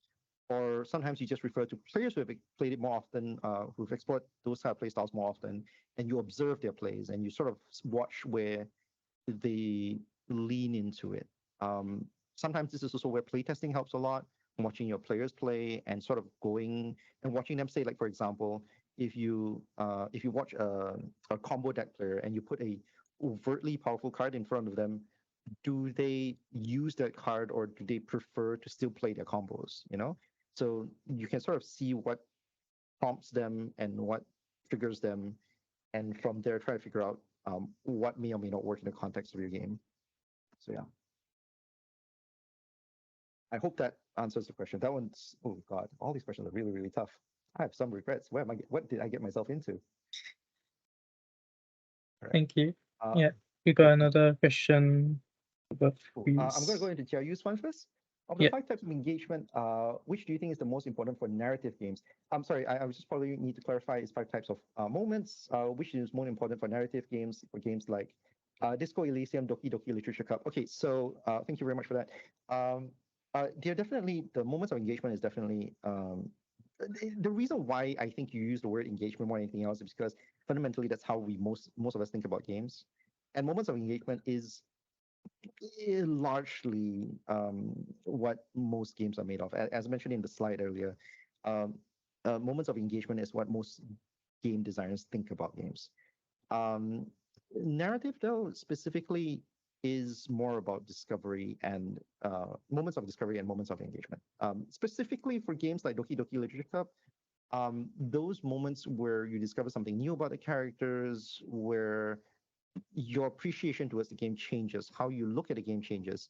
Or sometimes you just refer to players who have played it more often, who've explored those type of play styles more often, and you observe their plays and you sort of watch where they lean into it. Sometimes this is also where playtesting helps a lot, watching your players play and sort of going and watching them say, like for example, if you watch a combo deck player and you put a overtly powerful card in front of them, do they use that card or do they prefer to still play their combos? You know, so you can sort of see what prompts them and what triggers them, and from there try to figure out what may or may not work in the context of your game. So yeah, I hope that answers the question. That one's, oh God, all these questions are really tough. I have some regrets. What did I get myself into? Right. Thank you. Yeah, we got another question. Cool. I'm going to go into Cheah Yu's one first. Of the Yeah. 5 types of engagement, which do you think is the most important for narrative games? I'm sorry, I was just probably need to clarify. It's 5 types of moments. Which is more important for narrative games? For games like Disco Elysium, Doki Doki Literature Cup. Okay, so thank you very much for that. They're definitely the moments of engagement is definitely the reason why I think you use the word engagement more than anything else is because fundamentally that's how we most of us think about games, and moments of engagement is largely what most games are made of. As mentioned in the slide earlier, um, moments of engagement is what most game designers think about games. Narrative, though, specifically is more about discovery and moments of discovery and moments of engagement. Specifically for games like Doki Doki Literature Cup, those moments where you discover something new about the characters, where your appreciation towards the game changes, how you look at the game changes,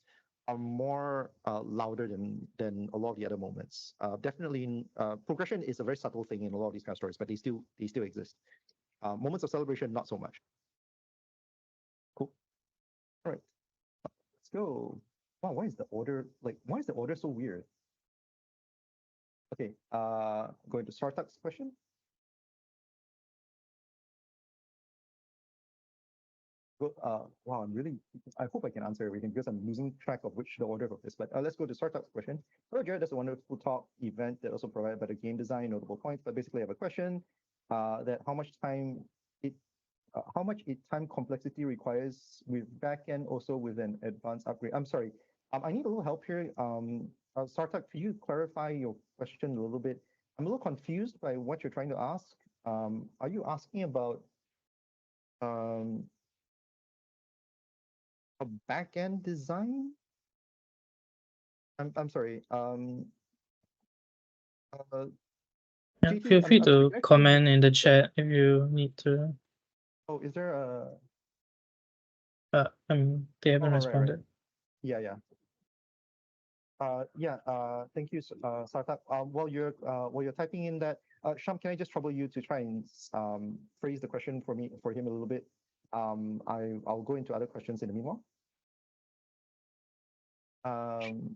are more louder than a lot of the other moments. Definitely, progression is a very subtle thing in a lot of these kind of stories, but they still exist. Moments of celebration, not so much. Cool. All right, let's go. Wow, why is the order so weird? Okay, going to Sartak's question. Wow, I hope I can answer everything because I'm losing track of which the order of this. But let's go to Sartak's question. Hello, Jared. That's a wonderful talk event that also provided better game design, notable points. But basically, I have a question that how much time complexity requires with backend, also with an advanced upgrade. I'm sorry, I need a little help here. Sartak, could you clarify your question a little bit? I'm a little confused by what you're trying to ask. Are you asking about a back-end design? I'm sorry. Yeah, JT, feel free I'm sorry, to can I call you- comment in the chat if you need to. Oh, is there a? They haven't right. responded. Yeah. Thank you, Sartak. While you're typing in that, Sham, can I just trouble you to try and phrase the question for him a little bit? I'll go into other questions in the meanwhile.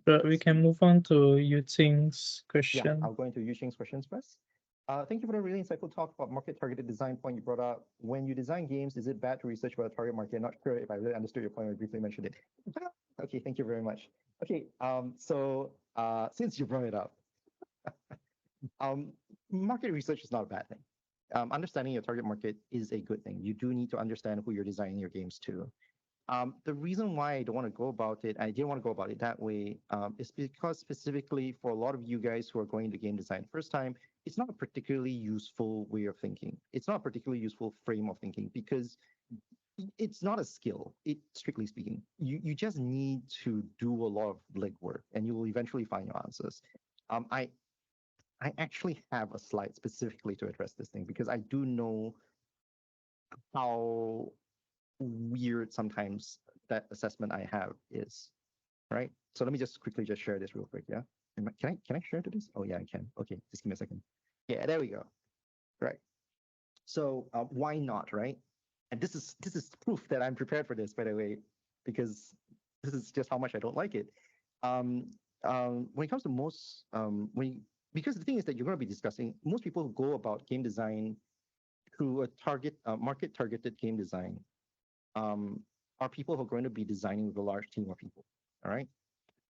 But we can move on to Yu Qing's Yeah, question. I'll go into Yuxing's questions first. Thank you for the really insightful talk about market-targeted design point you brought up. When you design games, is it bad to research about a target market? Not sure if I really understood your point. I briefly mentioned it. Okay, thank you very much. Okay, so since you brought it up, market research is not a bad thing. Understanding your target market is a good thing. You do need to understand who you're designing your games to. The reason why I didn't want to go about it that way, is because specifically for a lot of you guys who are going to game design first time, it's not a particularly useful way of thinking. It's not a particularly useful frame of thinking because it's not a skill. Strictly speaking, you just need to do a lot of legwork, and you will eventually find your answers. I actually have a slide specifically to address this thing because I do know how weird sometimes that assessment I have is, right? So let me just quickly share this real quick, yeah? Can I share to this? Oh yeah, I can. Okay, just give me a second. Yeah, there we go. Right. So why not, right? And this is proof that I'm prepared for this, by the way, because this is just how much I don't like it. When it comes to because the thing is that you're going to be discussing, most people who go about game design through a market-targeted game design are people who are going to be designing with a large team of people, all right?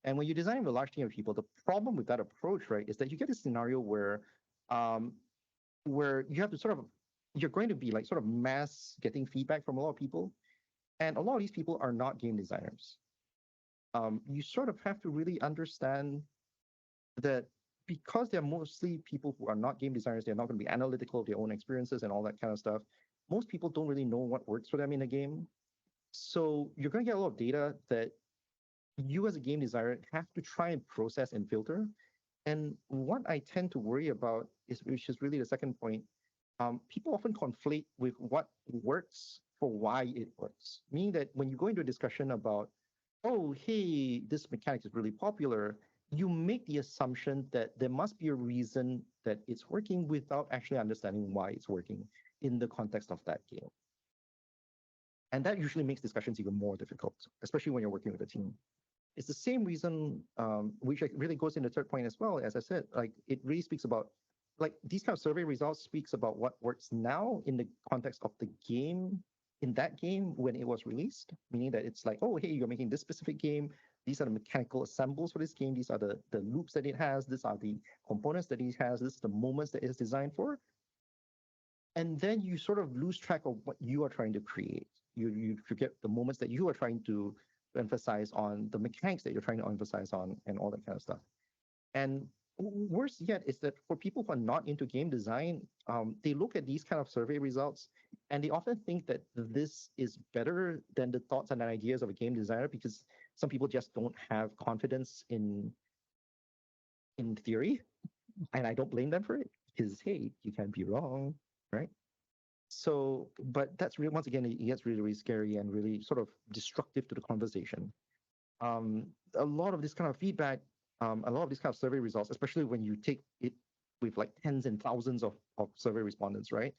And when you're designing with a large team of people, the problem with that approach, right, is that you get a scenario where you have to you're going to be like sort of mass getting feedback from a lot of people, and a lot of these people are not game designers. You sort of have to really understand that because they're mostly people who are not game designers, they're not going to be analytical of their own experiences and all that kind of stuff. Most people don't really know what works for them in a game. So you're going to get a lot of data that you as a game designer have to try and process and filter. And what I tend to worry about which is really the second point, people often conflate with what works for why it works. Meaning that when you go into a discussion about, oh, hey, this mechanic is really popular, you make the assumption that there must be a reason that it's working without actually understanding why it's working in the context of that game. And that usually makes discussions even more difficult, especially when you're working with a team. it's the same reason, which really goes in the third point as well. As I said, like it really speaks about, like these kind of survey results speaks about what works now in the context of the game, in that game when it was released, meaning that it's like, oh, hey, you're making this specific game. These are the mechanical assembles for this game. These are the loops that it has. These are the components that it has. This is the moments that it's designed for. And then you sort of lose track of what you are trying to create. You forget the moments that you are trying to emphasize on, the mechanics that you're trying to emphasize on, and all that kind of stuff. And worse yet is that for people who are not into game design, they look at these kind of survey results and they often think that this is better than the thoughts and ideas of a game designer, because some people just don't have confidence in theory. And I don't blame them for it, because hey, you can be wrong, right? So, but that's really, once again, it gets really, really scary and really sort of destructive to the conversation. A lot of this kind of feedback, a lot of these kind of survey results, especially when you take it with like tens and thousands of survey respondents, right?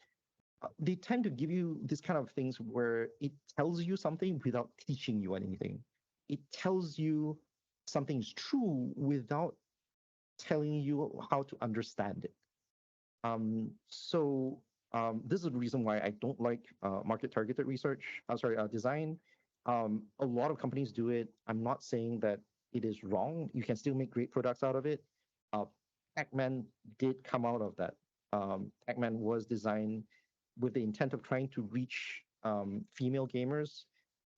They tend to give you this kind of things where it tells you something without teaching you anything. It tells you something's true without telling you how to understand it. So this is the reason why I don't like market targeted research. Design. A lot of companies do it. I'm not saying that it is wrong. You can still make great products out of it. Pac-Man did come out of that. Pac-Man was designed with the intent of trying to reach female gamers,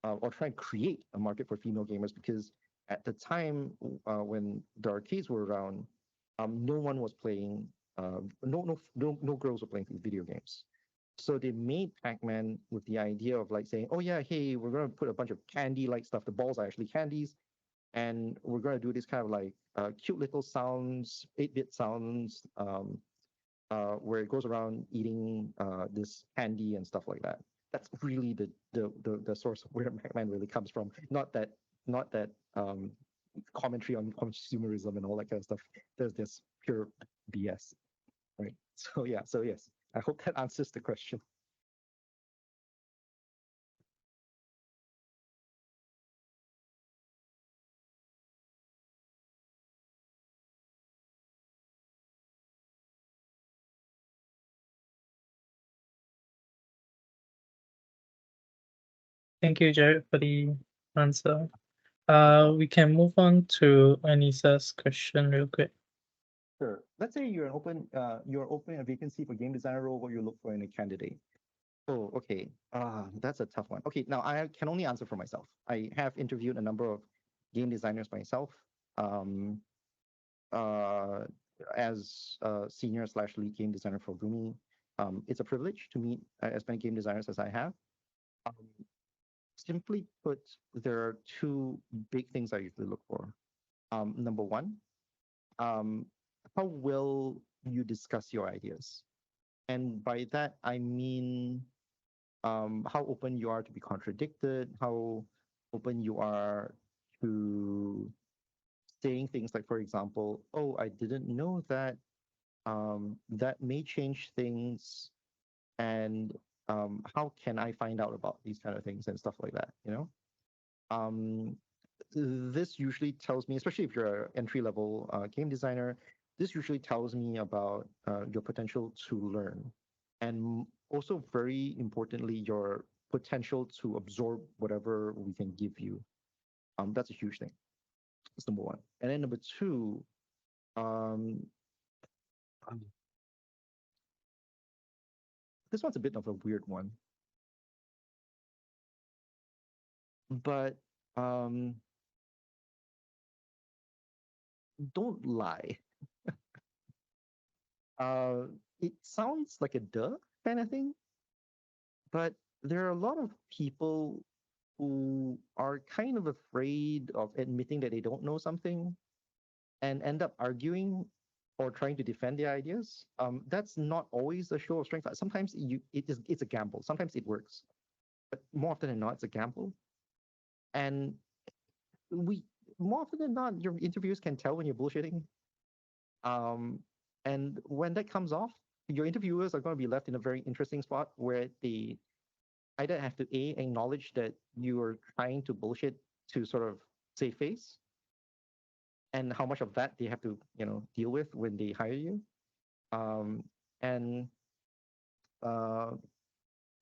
or try and create a market for female gamers, because at the time when the arcades were around, no one was playing. No girls were playing video games. So they made Pac-Man with the idea of like saying, oh yeah, hey, we're gonna put a bunch of candy-like stuff. The balls are actually candies, and we're gonna do this kind of like cute little sounds, 8-bit sounds, where it goes around eating this candy and stuff like that. That's really the source of where Pac-Man really comes from. Not that commentary on consumerism and all that kind of stuff. There's this pure BS, right? So yeah, so yes, I hope that answers the question. Thank you, Jared, for the answer. We can move on to Anisa's question real quick. Sure. Let's say you're opening a vacancy for game designer role, what you look for in a candidate. Oh, okay. That's a tough one. Okay, now I can only answer for myself. I have interviewed a number of game designers myself, as senior / lead game designer for Gumi. It's a privilege to meet as many game designers as I have. Simply put, there are two big things I usually look for. Number one, how well you discuss your ideas. And by that, I mean how open you are to be contradicted, how open you are to saying things like, for example, oh, I didn't know that. That may change things. And how can I find out about these kind of things and stuff like that, you know? This usually tells me, especially if you're an entry-level game designer, this usually tells me about your potential to learn, and also very importantly, your potential to absorb whatever we can give you. That's a huge thing. That's number one. And then number two, this one's a bit of a weird one, but don't lie. It sounds like a duh kind of thing, but there are a lot of people who are kind of afraid of admitting that they don't know something and end up arguing or trying to defend their ideas. That's not always a show of strength. Sometimes it's a gamble. Sometimes it works, but more often than not, it's a gamble. And we more often than not, your interviewers can tell when you're bullshitting. And when that comes off, your interviewers are going to be left in a very interesting spot where they either have to acknowledge that you are trying to bullshit to sort of save face, and how much of that they have to deal with when they hire you, um, and uh,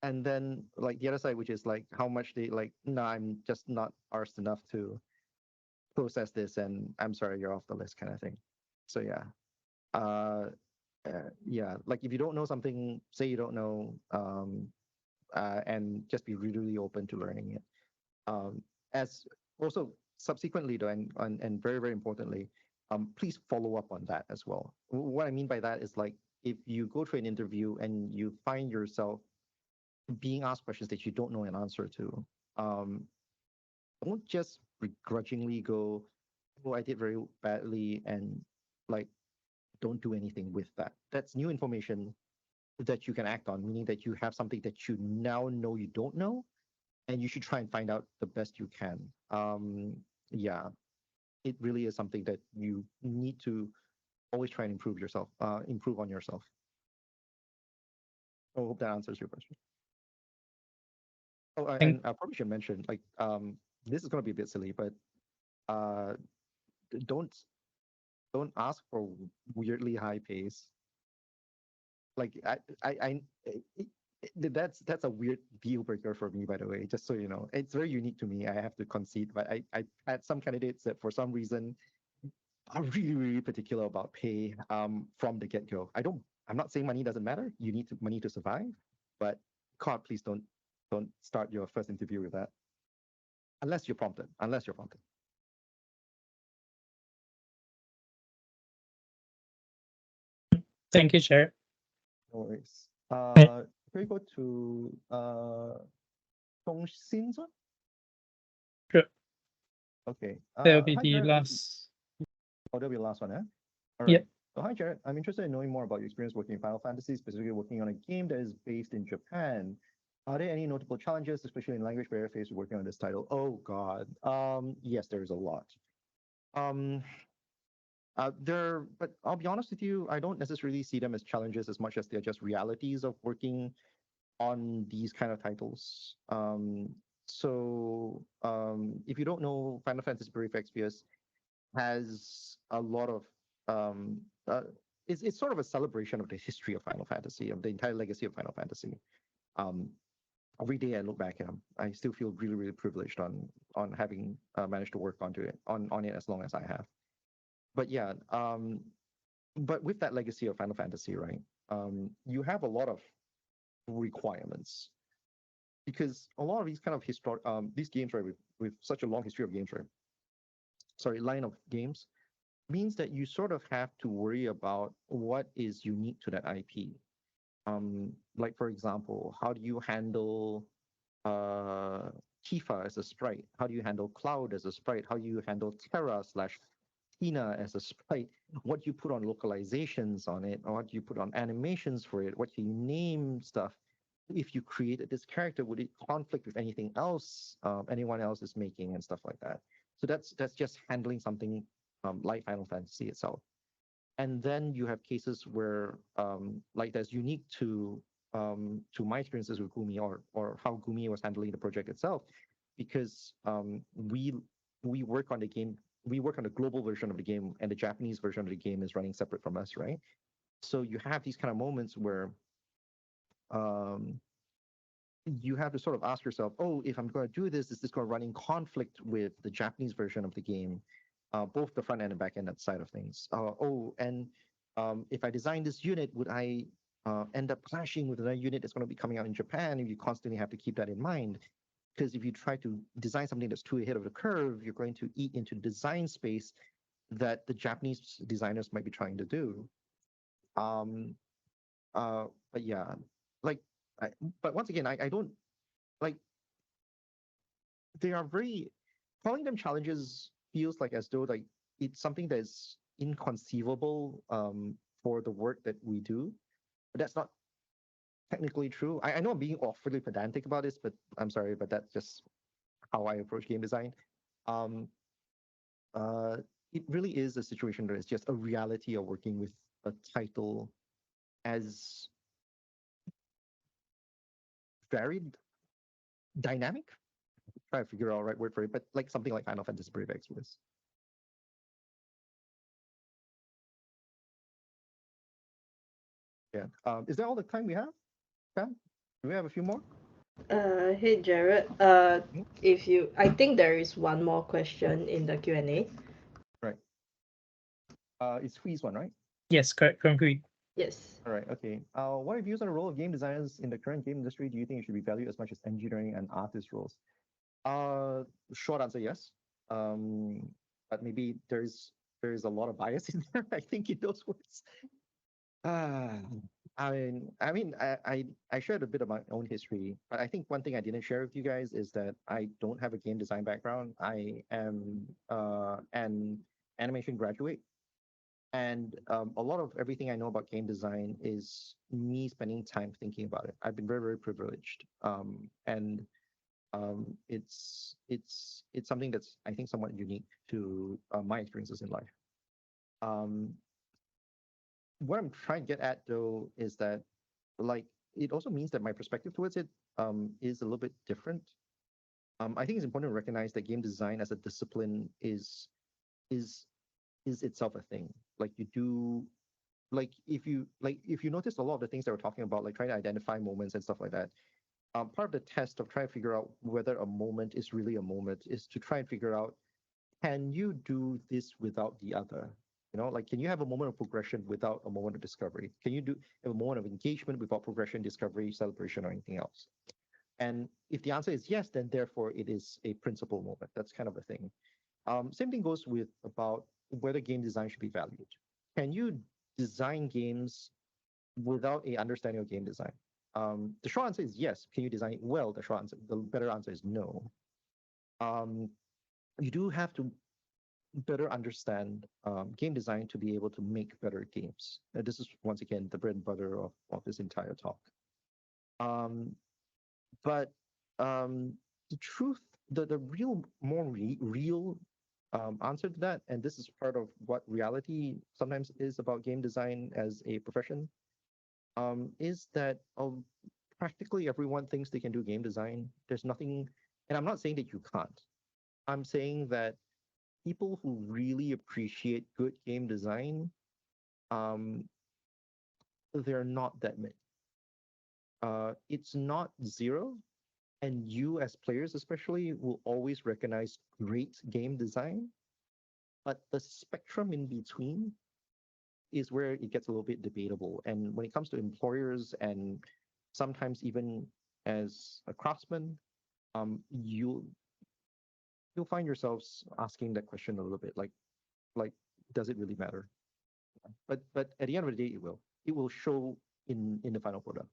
and then like the other side, which is like how much they like, no, I'm just not arsed enough to process this, and I'm sorry, you're off the list, kind of thing. So yeah, uh, yeah, like if you don't know something, say you don't know, and just be really, really open to learning it. As also subsequently though, and very, very importantly, please follow up on that as well. What I mean by that is like if you go to an interview and you find yourself being asked questions that you don't know an answer to, um, don't just begrudgingly go, "Oh, I did very badly," and like don't do anything with that. That's new information that you can act on, meaning that you have something that you now know you don't know, and you should try and find out the best you can. Yeah, it really is something that you need to always try and improve on yourself. I hope that answers your question. Oh, Thank and I probably should mention, like, this is going to be a bit silly, but uh, don't don't ask for weirdly high pays. Like, that's a weird deal breaker for me, by the way. Just so you know, it's very unique to me. I have to concede, but I had some candidates that for some reason are really, really particular about pay from the get-go. I'm not saying money doesn't matter. You need money to survive, but God, please don't start your first interview with that unless you're prompted. Unless you're prompted. thank you, Jared. No worries. Yeah, Can we go to Tong Xin? sure. Okay. That'll be Hi the Jared. last. Oh, that'll be the last one, eh? All Yeah. right. So hi Jared. I'm interested in knowing more about your experience working in Final Fantasy, specifically working on a game that is based in Japan. Are there any notable challenges, especially in language barrier faced with working on this title? Oh God. Yes, there is a lot. Um, but I'll be honest with you, I don't necessarily see them as challenges as much as they're just realities of working on these kind of titles. If you don't know, Final Fantasy Brave Exvius has a lot of um, uh, it's sort of a celebration of the history of Final Fantasy, of the entire legacy of Final Fantasy. Um, every day I look back, I still feel really, really privileged on having managed to work onto it on it as long as I have. But yeah, but with that legacy of Final Fantasy, right? You have a lot of requirements because a lot of these kind of historic these games, right, with such a long history of games, right? Sorry, line of games means that you sort of have to worry about what is unique to that IP. Like for example, how do you handle Tifa as a sprite? How do you handle Cloud as a sprite? How do you handle Terra slash Tina as a sprite? What do you put on localizations on it? Or what do you put on animations for it? What do you name stuff? If you created this character, would it conflict with anything else anyone else is making and stuff like that? So that's just handling something like Final Fantasy itself. And then you have cases where like that's unique to my experiences with Gumi or how Gumi was handling the project itself, because we work on the game, we work on the global version of the game, and the Japanese version of the game is running separate from us, right? So you have these kind of moments where um, you have to sort of ask yourself, oh, if I'm going to do this, is this going to run in conflict with the Japanese version of the game, both the front end and back end side of things? If I design this unit, would I end up clashing with another unit that's going to be coming out in Japan? If you constantly have to keep that in mind, because if you try to design something that's too ahead of the curve, you're going to eat into design space that the Japanese designers might be trying to do. Um, but yeah, like, I, but once again, I don't like they are very calling them challenges feels like as though like it's something that's inconceivable for the work that we do. But that's not technically true. I know I'm being awfully pedantic about this, but I'm sorry, but that's just how I approach game design. Um, uh, it really is a situation that is just a reality of working with a title as varied, dynamic. Try to figure out the right word for it, but like something like Final Fantasy Brave Exvius. Yeah. Is that all the time we have, Pam? Do we have a few more? Hey Jared. Mhm. I think there is one more question in the Q&A. Right. It's Hui's one, right? Yes, correct, from Hui. Yes. All right. Okay. What are your views on the role of game designers in the current game industry? Do you think it should be valued as much as engineering and artist roles? Short answer, yes. But maybe there's a lot of bias in there, I think, in those words. Ah, I shared a bit of my own history, but I think one thing I didn't share with you guys is that I don't have a game design background. I am an animation graduate, and a lot of everything I know about game design is me spending time thinking about it. I've been very, very privileged, and it's something that's, I think, somewhat unique to my experiences in life. Um, what I'm trying to get at though is that, like, it also means that my perspective towards it is a little bit different. I think it's important to recognize that game design as a discipline is is itself a thing. Like, you do, if you notice a lot of the things that we're talking about, like trying to identify moments and stuff like that, part of the test of trying to figure out whether a moment is really a moment is to try and figure out, can you do this without the other? You know, like, can you have a moment of progression without a moment of discovery? Can you have a moment of engagement without progression, discovery, celebration, or anything else? And if the answer is yes, then therefore it is a principal moment. That's kind of the thing. Same thing goes with about whether game design should be valued. Can you design games without a understanding of game design? The short answer is yes. Can you design it well? The better answer is no. Um, you do have to better understand game design to be able to make better games. This is, once again, the bread and butter of this entire talk. Um, but the truth, the real, more real answer to that, and this is part of what reality sometimes is about game design as a profession, is that practically everyone thinks they can do game design. There's nothing, and I'm not saying that you can't. I'm saying that people who really appreciate good game design, um, they're not that many. It's not zero, and you as players especially will always recognize great game design, but the spectrum in between is where it gets a little bit debatable. And when it comes to employers and sometimes even as a craftsman, you you'll find yourselves asking that question a little bit, like does it really matter? But at the end of the day, it will show in the final product.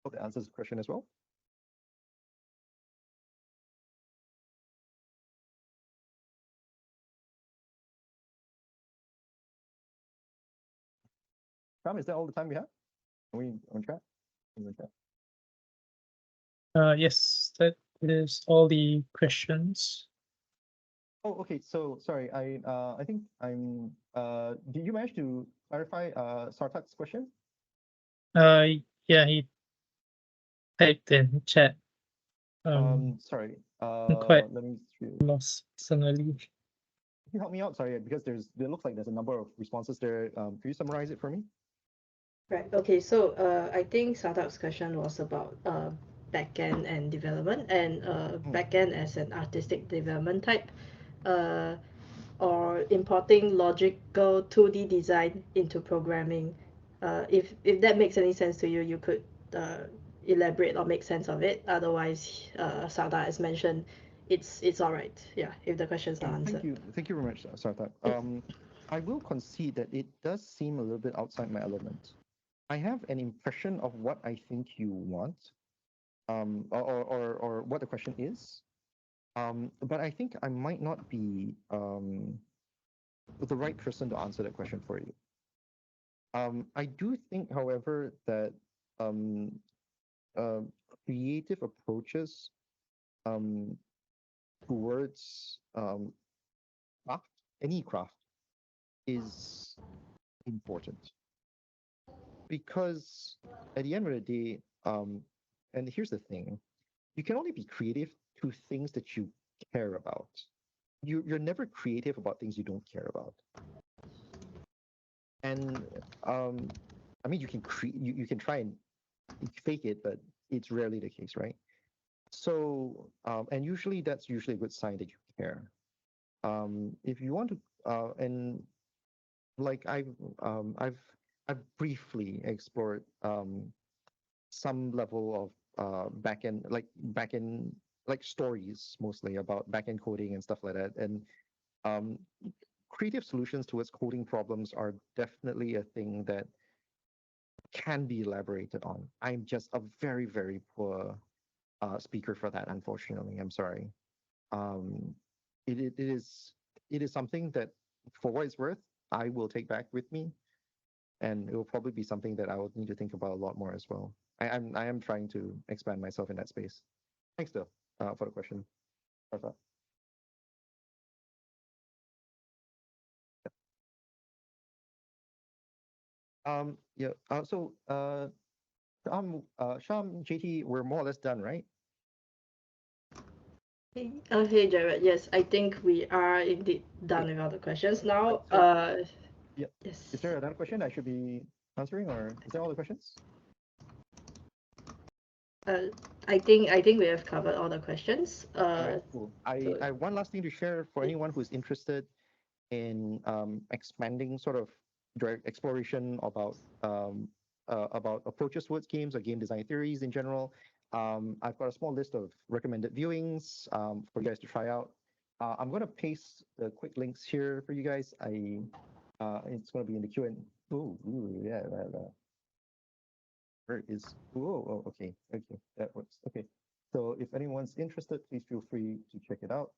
Hope that answers the question as well. Tom, is that all the time we have? Are we on track? Are we on track? Yes, that is all the questions. Oh, okay. So sorry, I think I'm did you manage to clarify Sartak's question? Yeah, he typed in chat. Sorry. I'm quite Let me see. lost personally. Can you help me out? Sorry, because there looks like there's a number of responses there. Could you summarize it for me? Right. Okay. So I think Sadak's question was about backend and development, and backend as an artistic development type, uh, or importing logical 2D design into programming. If that makes any sense to you, you could elaborate or make sense of it. Otherwise, Sada has mentioned, it's all right. Yeah, if the question's not answered. Thank you very much, Sartak. I will concede that it does seem a little bit outside my element. I have an impression of what I think you want, or what the question is. But I think I might not be the right person to answer that question for you. I do think, however, that um, uh, creative approaches um, towards craft, any craft, is important, because at the end of the day, and here's the thing, you can only be creative to things that you care about. You're never creative about things you don't care about. And I mean, you can you can try and fake it, but it's rarely the case, right? So and usually that's usually a good sign that you care. If you want to and like I've briefly explored some level of back end like stories mostly about back end coding and stuff like that. And um, creative solutions towards coding problems are definitely a thing that can be elaborated on. I'm just a very, very poor speaker for that, unfortunately. I'm sorry. Um, it is something that, for what it's worth, I will take back with me, and it will probably be something that I will need to think about a lot more as well. I am trying to expand myself in that space. Thanks, Bill, for the question. Arthur. Yeah. Sham, JT, we're more or less done, right? Hey Jared, yes, I think we are indeed done Yeah. with all the questions now. So, yeah. Yes. Is there another question I should be answering, or is that all the questions? Uh, I think we have covered all the questions. All right, cool. So I have one last thing to share for anyone who's interested in expanding sort of direct exploration about approaches towards games or game design theories in general. I've got a small list of recommended viewings for you guys to try out. I'm going to paste the quick links here for you guys. It's going to be in the Q and yeah, where is okay, that works. Okay, so if anyone's interested, please feel free to check it out.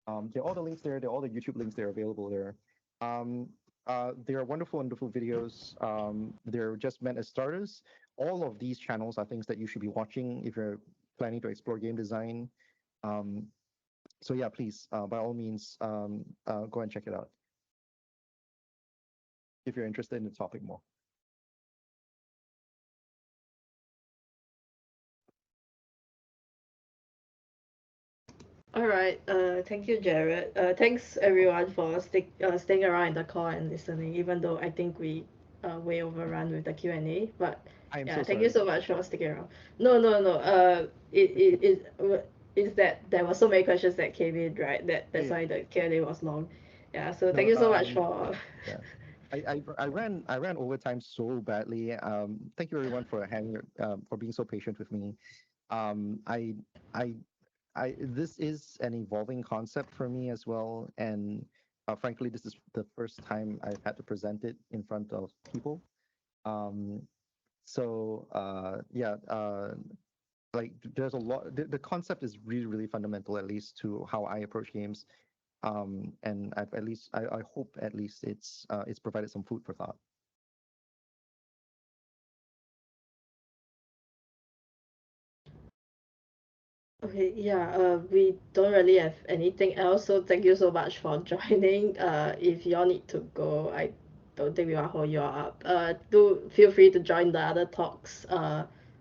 There are all the links there. There are all the YouTube links. They're available there. Um, they are wonderful, wonderful videos. They're just meant as starters. All of these channels are things that you should be watching if you're planning to explore game design. Um, so yeah, please, by all means, go and check it out if you're interested in the topic more. all right. Thank you, Jared. Thanks everyone for staying around in the call and listening, even though I think we way overrun with the Q&A. But I am yeah, so thank you sorry. so much for sticking around. No, no, no. Is that there were so many questions that came in, right? That's Yeah, why the Q&A was long. Yeah. So thank no, you so much for. yeah. I ran overtime so badly. Thank you everyone for for being so patient with me. Um, I I this is an evolving concept for me as well, and frankly, this is the first time I've had to present it in front of people. Um, yeah, like there's a lot. The concept is really, really fundamental, at least to how I approach games. And I hope at least it's provided some food for thought. Okay, yeah, we don't really have anything else, so thank you so much for joining. If y'all need to go, I don't think we will hold you all up. Do feel free to join the other talks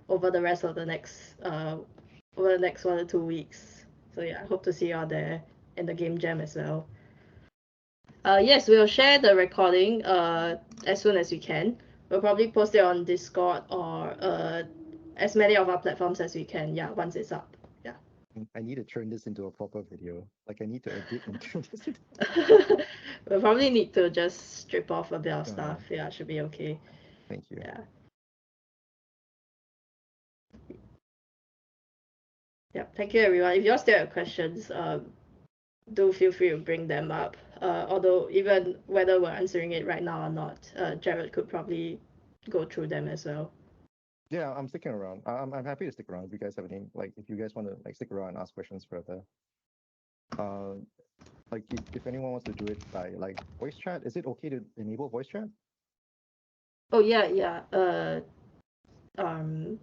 over the rest of the next over the next 1 or 2 weeks. So yeah, I hope to see y'all there in the game jam as well. Yes, we'll share the recording as soon as we can. We'll probably post it on Discord or as many of our platforms as we can, yeah, once it's up. Yeah. I need to turn this into a proper video. Like I need to edit and turn this into. We'll probably need to just strip off a bit of Uh, stuff. Yeah, should be okay. Thank you. Yeah. Yeah. Thank you, everyone. If you all still have questions, do feel free to bring them up. Although even whether we're answering it right now or not, Jared could probably go through them as well. Yeah, I'm sticking around. I'm happy to stick around if you guys have any, like, if you guys want to like stick around and ask questions further. Uh, like if anyone wants to do it by like voice chat, is it okay to enable voice chat? Oh yeah, yeah.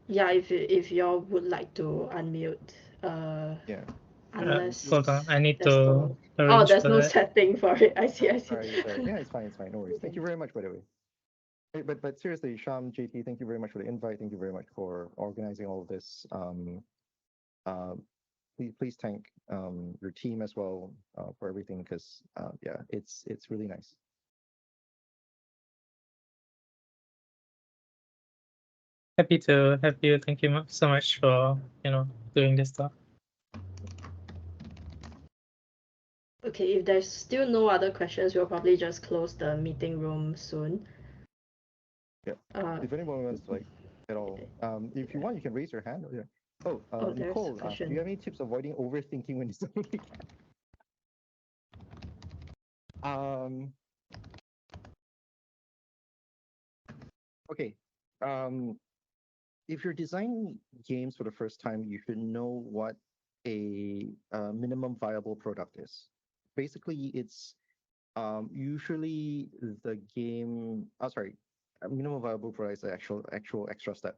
Yeah. If y'all would like to unmute, Yeah. unless Hold on, I need there's to no. Oh, arrange there's for no that. setting for it. I see. No, I see. sorry. Yeah, it's fine. It's fine. No worries. Thank Okay. you very much, by the way. Hey, but seriously, Sham, JT, thank you very much for the invite. Thank you very much for organizing all of this. Uh, please thank your team as well for everything, because yeah, it's really nice. Happy to have you. Thank you so much for doing this stuff. Okay, if there's still no other questions, we'll probably just close the meeting room soon. Yeah. If anyone wants to at all, if you want, you can raise your hand. Yeah. there's a Nicole, do question. you have any tips avoiding overthinking when designing? Okay. If you're designing games for the first time, you should know what a minimum viable product is. Basically, it's usually the game. Oh, sorry, a minimum viable product is the actual extra step.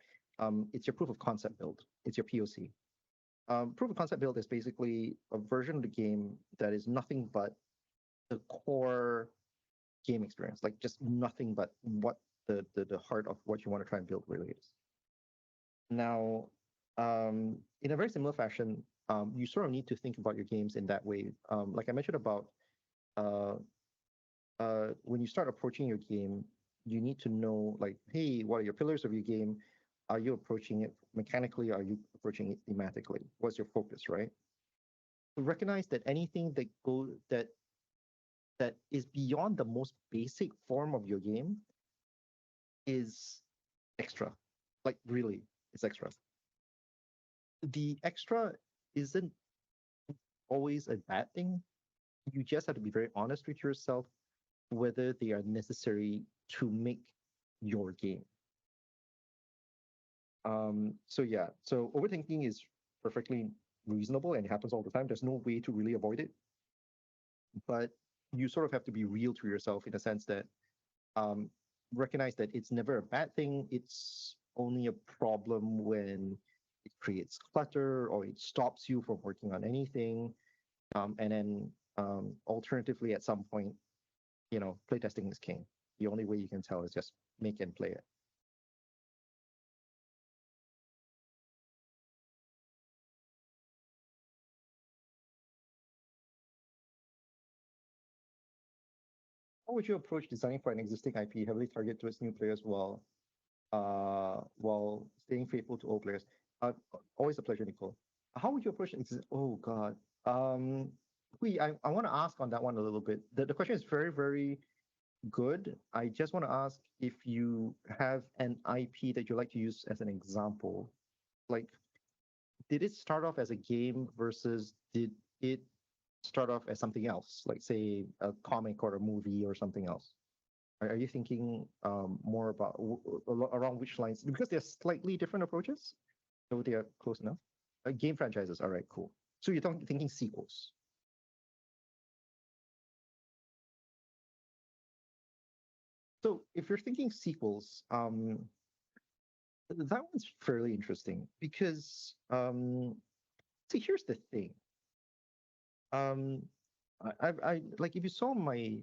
It's your proof of concept build. It's your POC. Proof of concept build is basically a version of the game that is nothing but the core game experience, like just nothing but what the heart of what you want to try and build really is. Now, in a very similar fashion, you sort of need to think about your games in that way. Like I mentioned about when you start approaching your game, you need to know, like, hey, what are your pillars of your game? Are you approaching it mechanically? Are you approaching it thematically? What's your focus, right? To recognize that anything that is beyond the most basic form of your game is extra. Like really, it's extra. The extra isn't always a bad thing. You just have to be very honest with yourself whether they are necessary to make your game. So yeah, so overthinking is perfectly reasonable and it happens all the time. There's no way to really avoid it. But you sort of have to be real to yourself in a sense that recognize that it's never a bad thing. It's only a problem when it creates clutter or it stops you from working on anything. And then alternatively, at some point, playtesting is king. The only way you can tell is just make and play it. How would you approach designing for an existing IP, heavily targeted towards new players while staying faithful to old players? Always a pleasure, Nicole. How would you approach it? Oh God. I want to ask on that one a little bit. The question is very, very good. I just want to ask if you have an IP that you like to use as an example. Like, did it start off as a game versus did it start off as something else, like say a comic or a movie or something else? Are you thinking more about around which lines? Because they're slightly different approaches, so they are close enough. Game franchises, all right, cool. So you're thinking sequels. So if you're thinking sequels, that one's fairly interesting because see, here's the thing. I like if you saw my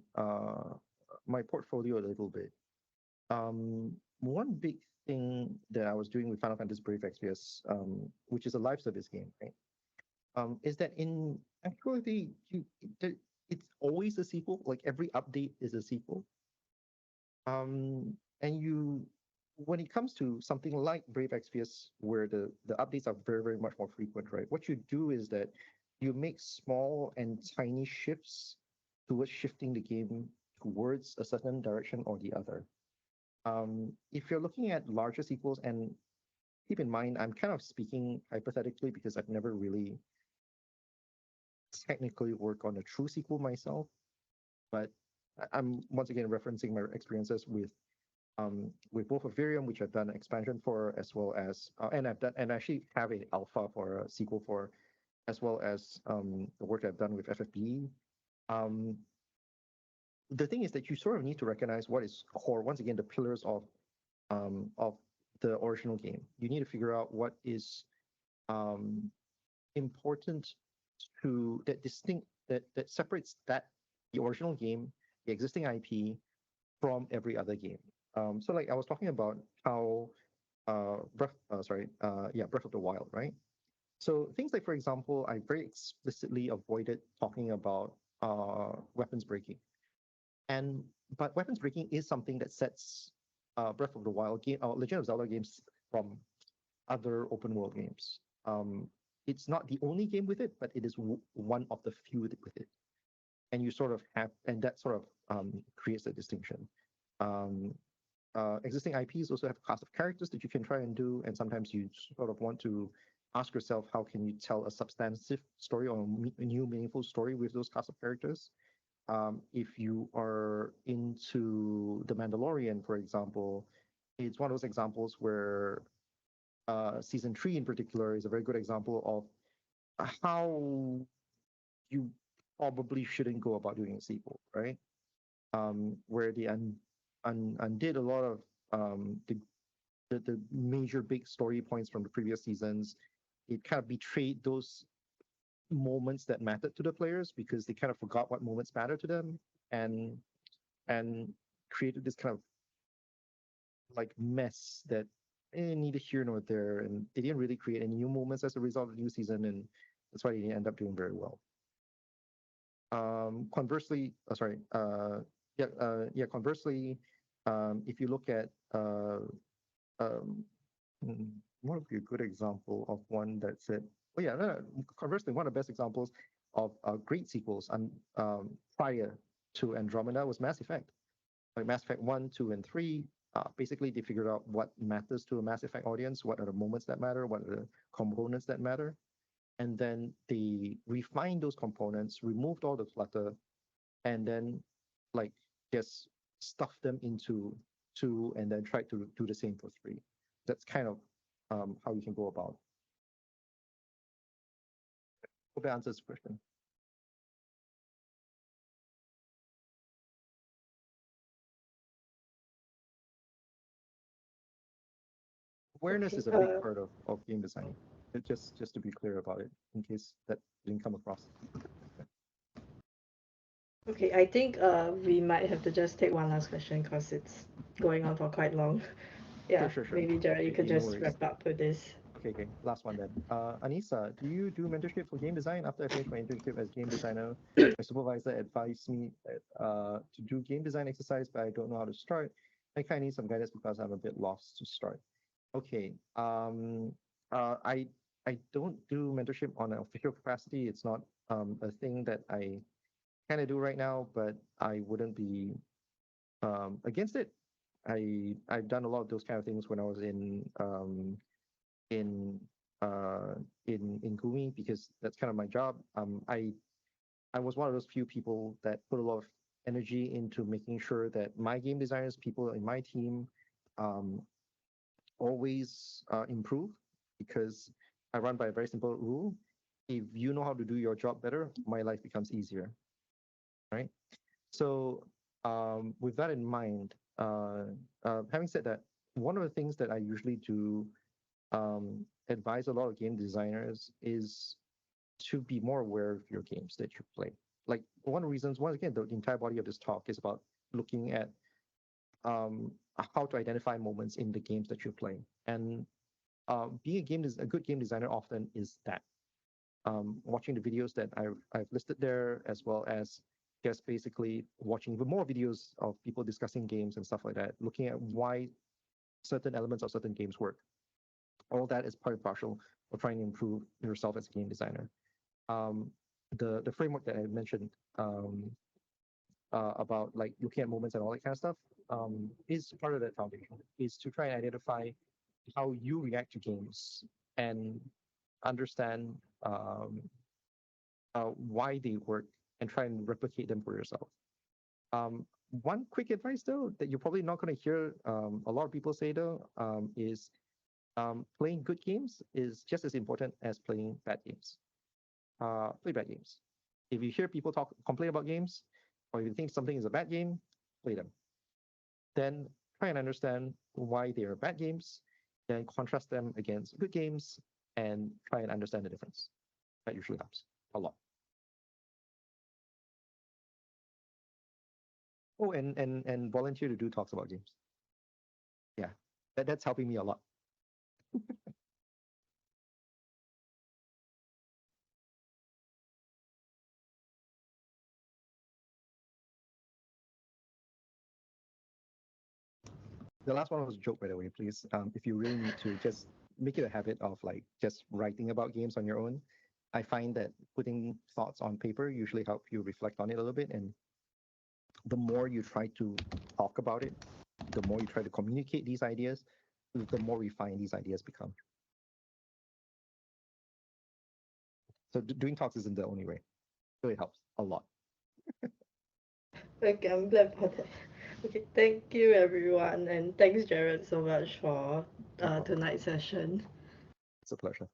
my portfolio a little bit. One big thing that I was doing with Final Fantasy Brave Exvius, which is a live service game, right? Is that in actually it's always a sequel. Like every update is a sequel. And when it comes to something like Brave Exvius, where the updates are very, very much more frequent, right? What you do is that you make small and tiny shifts towards shifting the game towards a certain direction or the other. If you're looking at larger sequels, and keep in mind, I'm kind of speaking hypothetically because I've never really technically worked on a true sequel myself, but I'm once again referencing my experiences with both of Virium, which I've done an expansion for, as well as and actually have an alpha for a sequel for, as well as the work I've done with FFB. The thing is that you sort of need to recognize what is core. Once again, the pillars of the original game. You need to figure out what is important to that separates the original game, the existing IP, from every other game. So like I was talking about how Breath of the Wild, right? So things like, for example, I very explicitly avoided talking about weapons breaking. But weapons breaking is something that sets Breath of the Wild game, Legend of Zelda games from other open world games. It's not the only game with it, but it is one of the few with it. And you sort of have, and that sort of creates a distinction. Existing IPs also have a cast of characters that you can try and do, and sometimes you sort of want to ask yourself, how can you tell a substantive story or a new meaningful story with those cast of characters? If you are into The Mandalorian, for example, it's one of those examples where season 3 in particular is a very good example of how you probably shouldn't go about doing a sequel, right? Where they undid a lot of the major big story points from the previous seasons. It kind of betrayed those moments that mattered to the players because they kind of forgot what moments matter to them, and created this kind of like mess that neither here nor there, and they didn't really create any new moments as a result of the new season, and that's why they didn't end up doing very well. Conversely, conversely, if you look at what would be a good example of one that said, conversely, one of the best examples of great sequels prior to Andromeda was Mass Effect. Like Mass Effect 1, 2, and 3, basically they figured out what matters to a Mass Effect audience, what are the moments that matter, what are the components that matter, and then they refined those components, removed all the clutter, and then like just stuffed them into 2 and then tried to do the same for 3. That's kind of how you can go about. Hope that answers the question. Awareness is a big part of game design. Just to be clear about it, in case that didn't come across. Okay, I think we might have to just take one last question because it's going on for quite long. Yeah, Sure. maybe Jared, you could No just worries. wrap up with this. Okay, last one then. Anissa, do you do mentorship for game design? After I finished my internship as game designer, my supervisor advised me to do game design exercise, but I don't know how to start. I kind of need some guidance because I'm a bit lost to start. Okay, I don't do mentorship on an official capacity. It's not a thing that I kind of do right now, but I wouldn't be against it. I've done a lot of those kind of things when I was in Gumi, because that's kind of my job. I was one of those few people that put a lot of energy into making sure that my game designers, people in my team, always improve, because I run by a very simple rule: if you know how to do your job better, my life becomes easier, right? So with that in mind, having said that, one of the things that I usually do advise a lot of game designers is to be more aware of your games that you play. Like one of the reasons, once again, the entire body of this talk is about looking at how to identify moments in the games that you play. And being a good game designer often is that. Watching the videos that I've listed there, as well as just basically watching more videos of people discussing games and stuff like that, looking at why certain elements of certain games work. All that is part and parcel of trying to improve yourself as a game designer. The framework that I mentioned about like looking at moments and all that kind of stuff is part of that foundation, is to try and identify how you react to games and understand why they work and try and replicate them for yourself. One quick advice though that you're probably not going to hear a lot of people say though is playing good games is just as important as playing bad games. Play bad games. If you hear people complain about games, or if you think something is a bad game, play them. Then try and understand why they are bad games, then contrast them against good games, and try and understand the difference. That usually helps a lot. Oh, and volunteer to do talks about games. Yeah, that's helping me a lot. The last one was a joke, by the way. Please, if you really need to, just make it a habit of like just writing about games on your own. I find that putting thoughts on paper usually help you reflect on it a little bit, and the more you try to talk about it, the more you try to communicate these ideas, the more refined these ideas become. So doing talks isn't the only way. So it helps a lot. Okay, I'm glad for that. Okay, thank you everyone, and thanks Jared so much for No problem. tonight's session. It's a pleasure.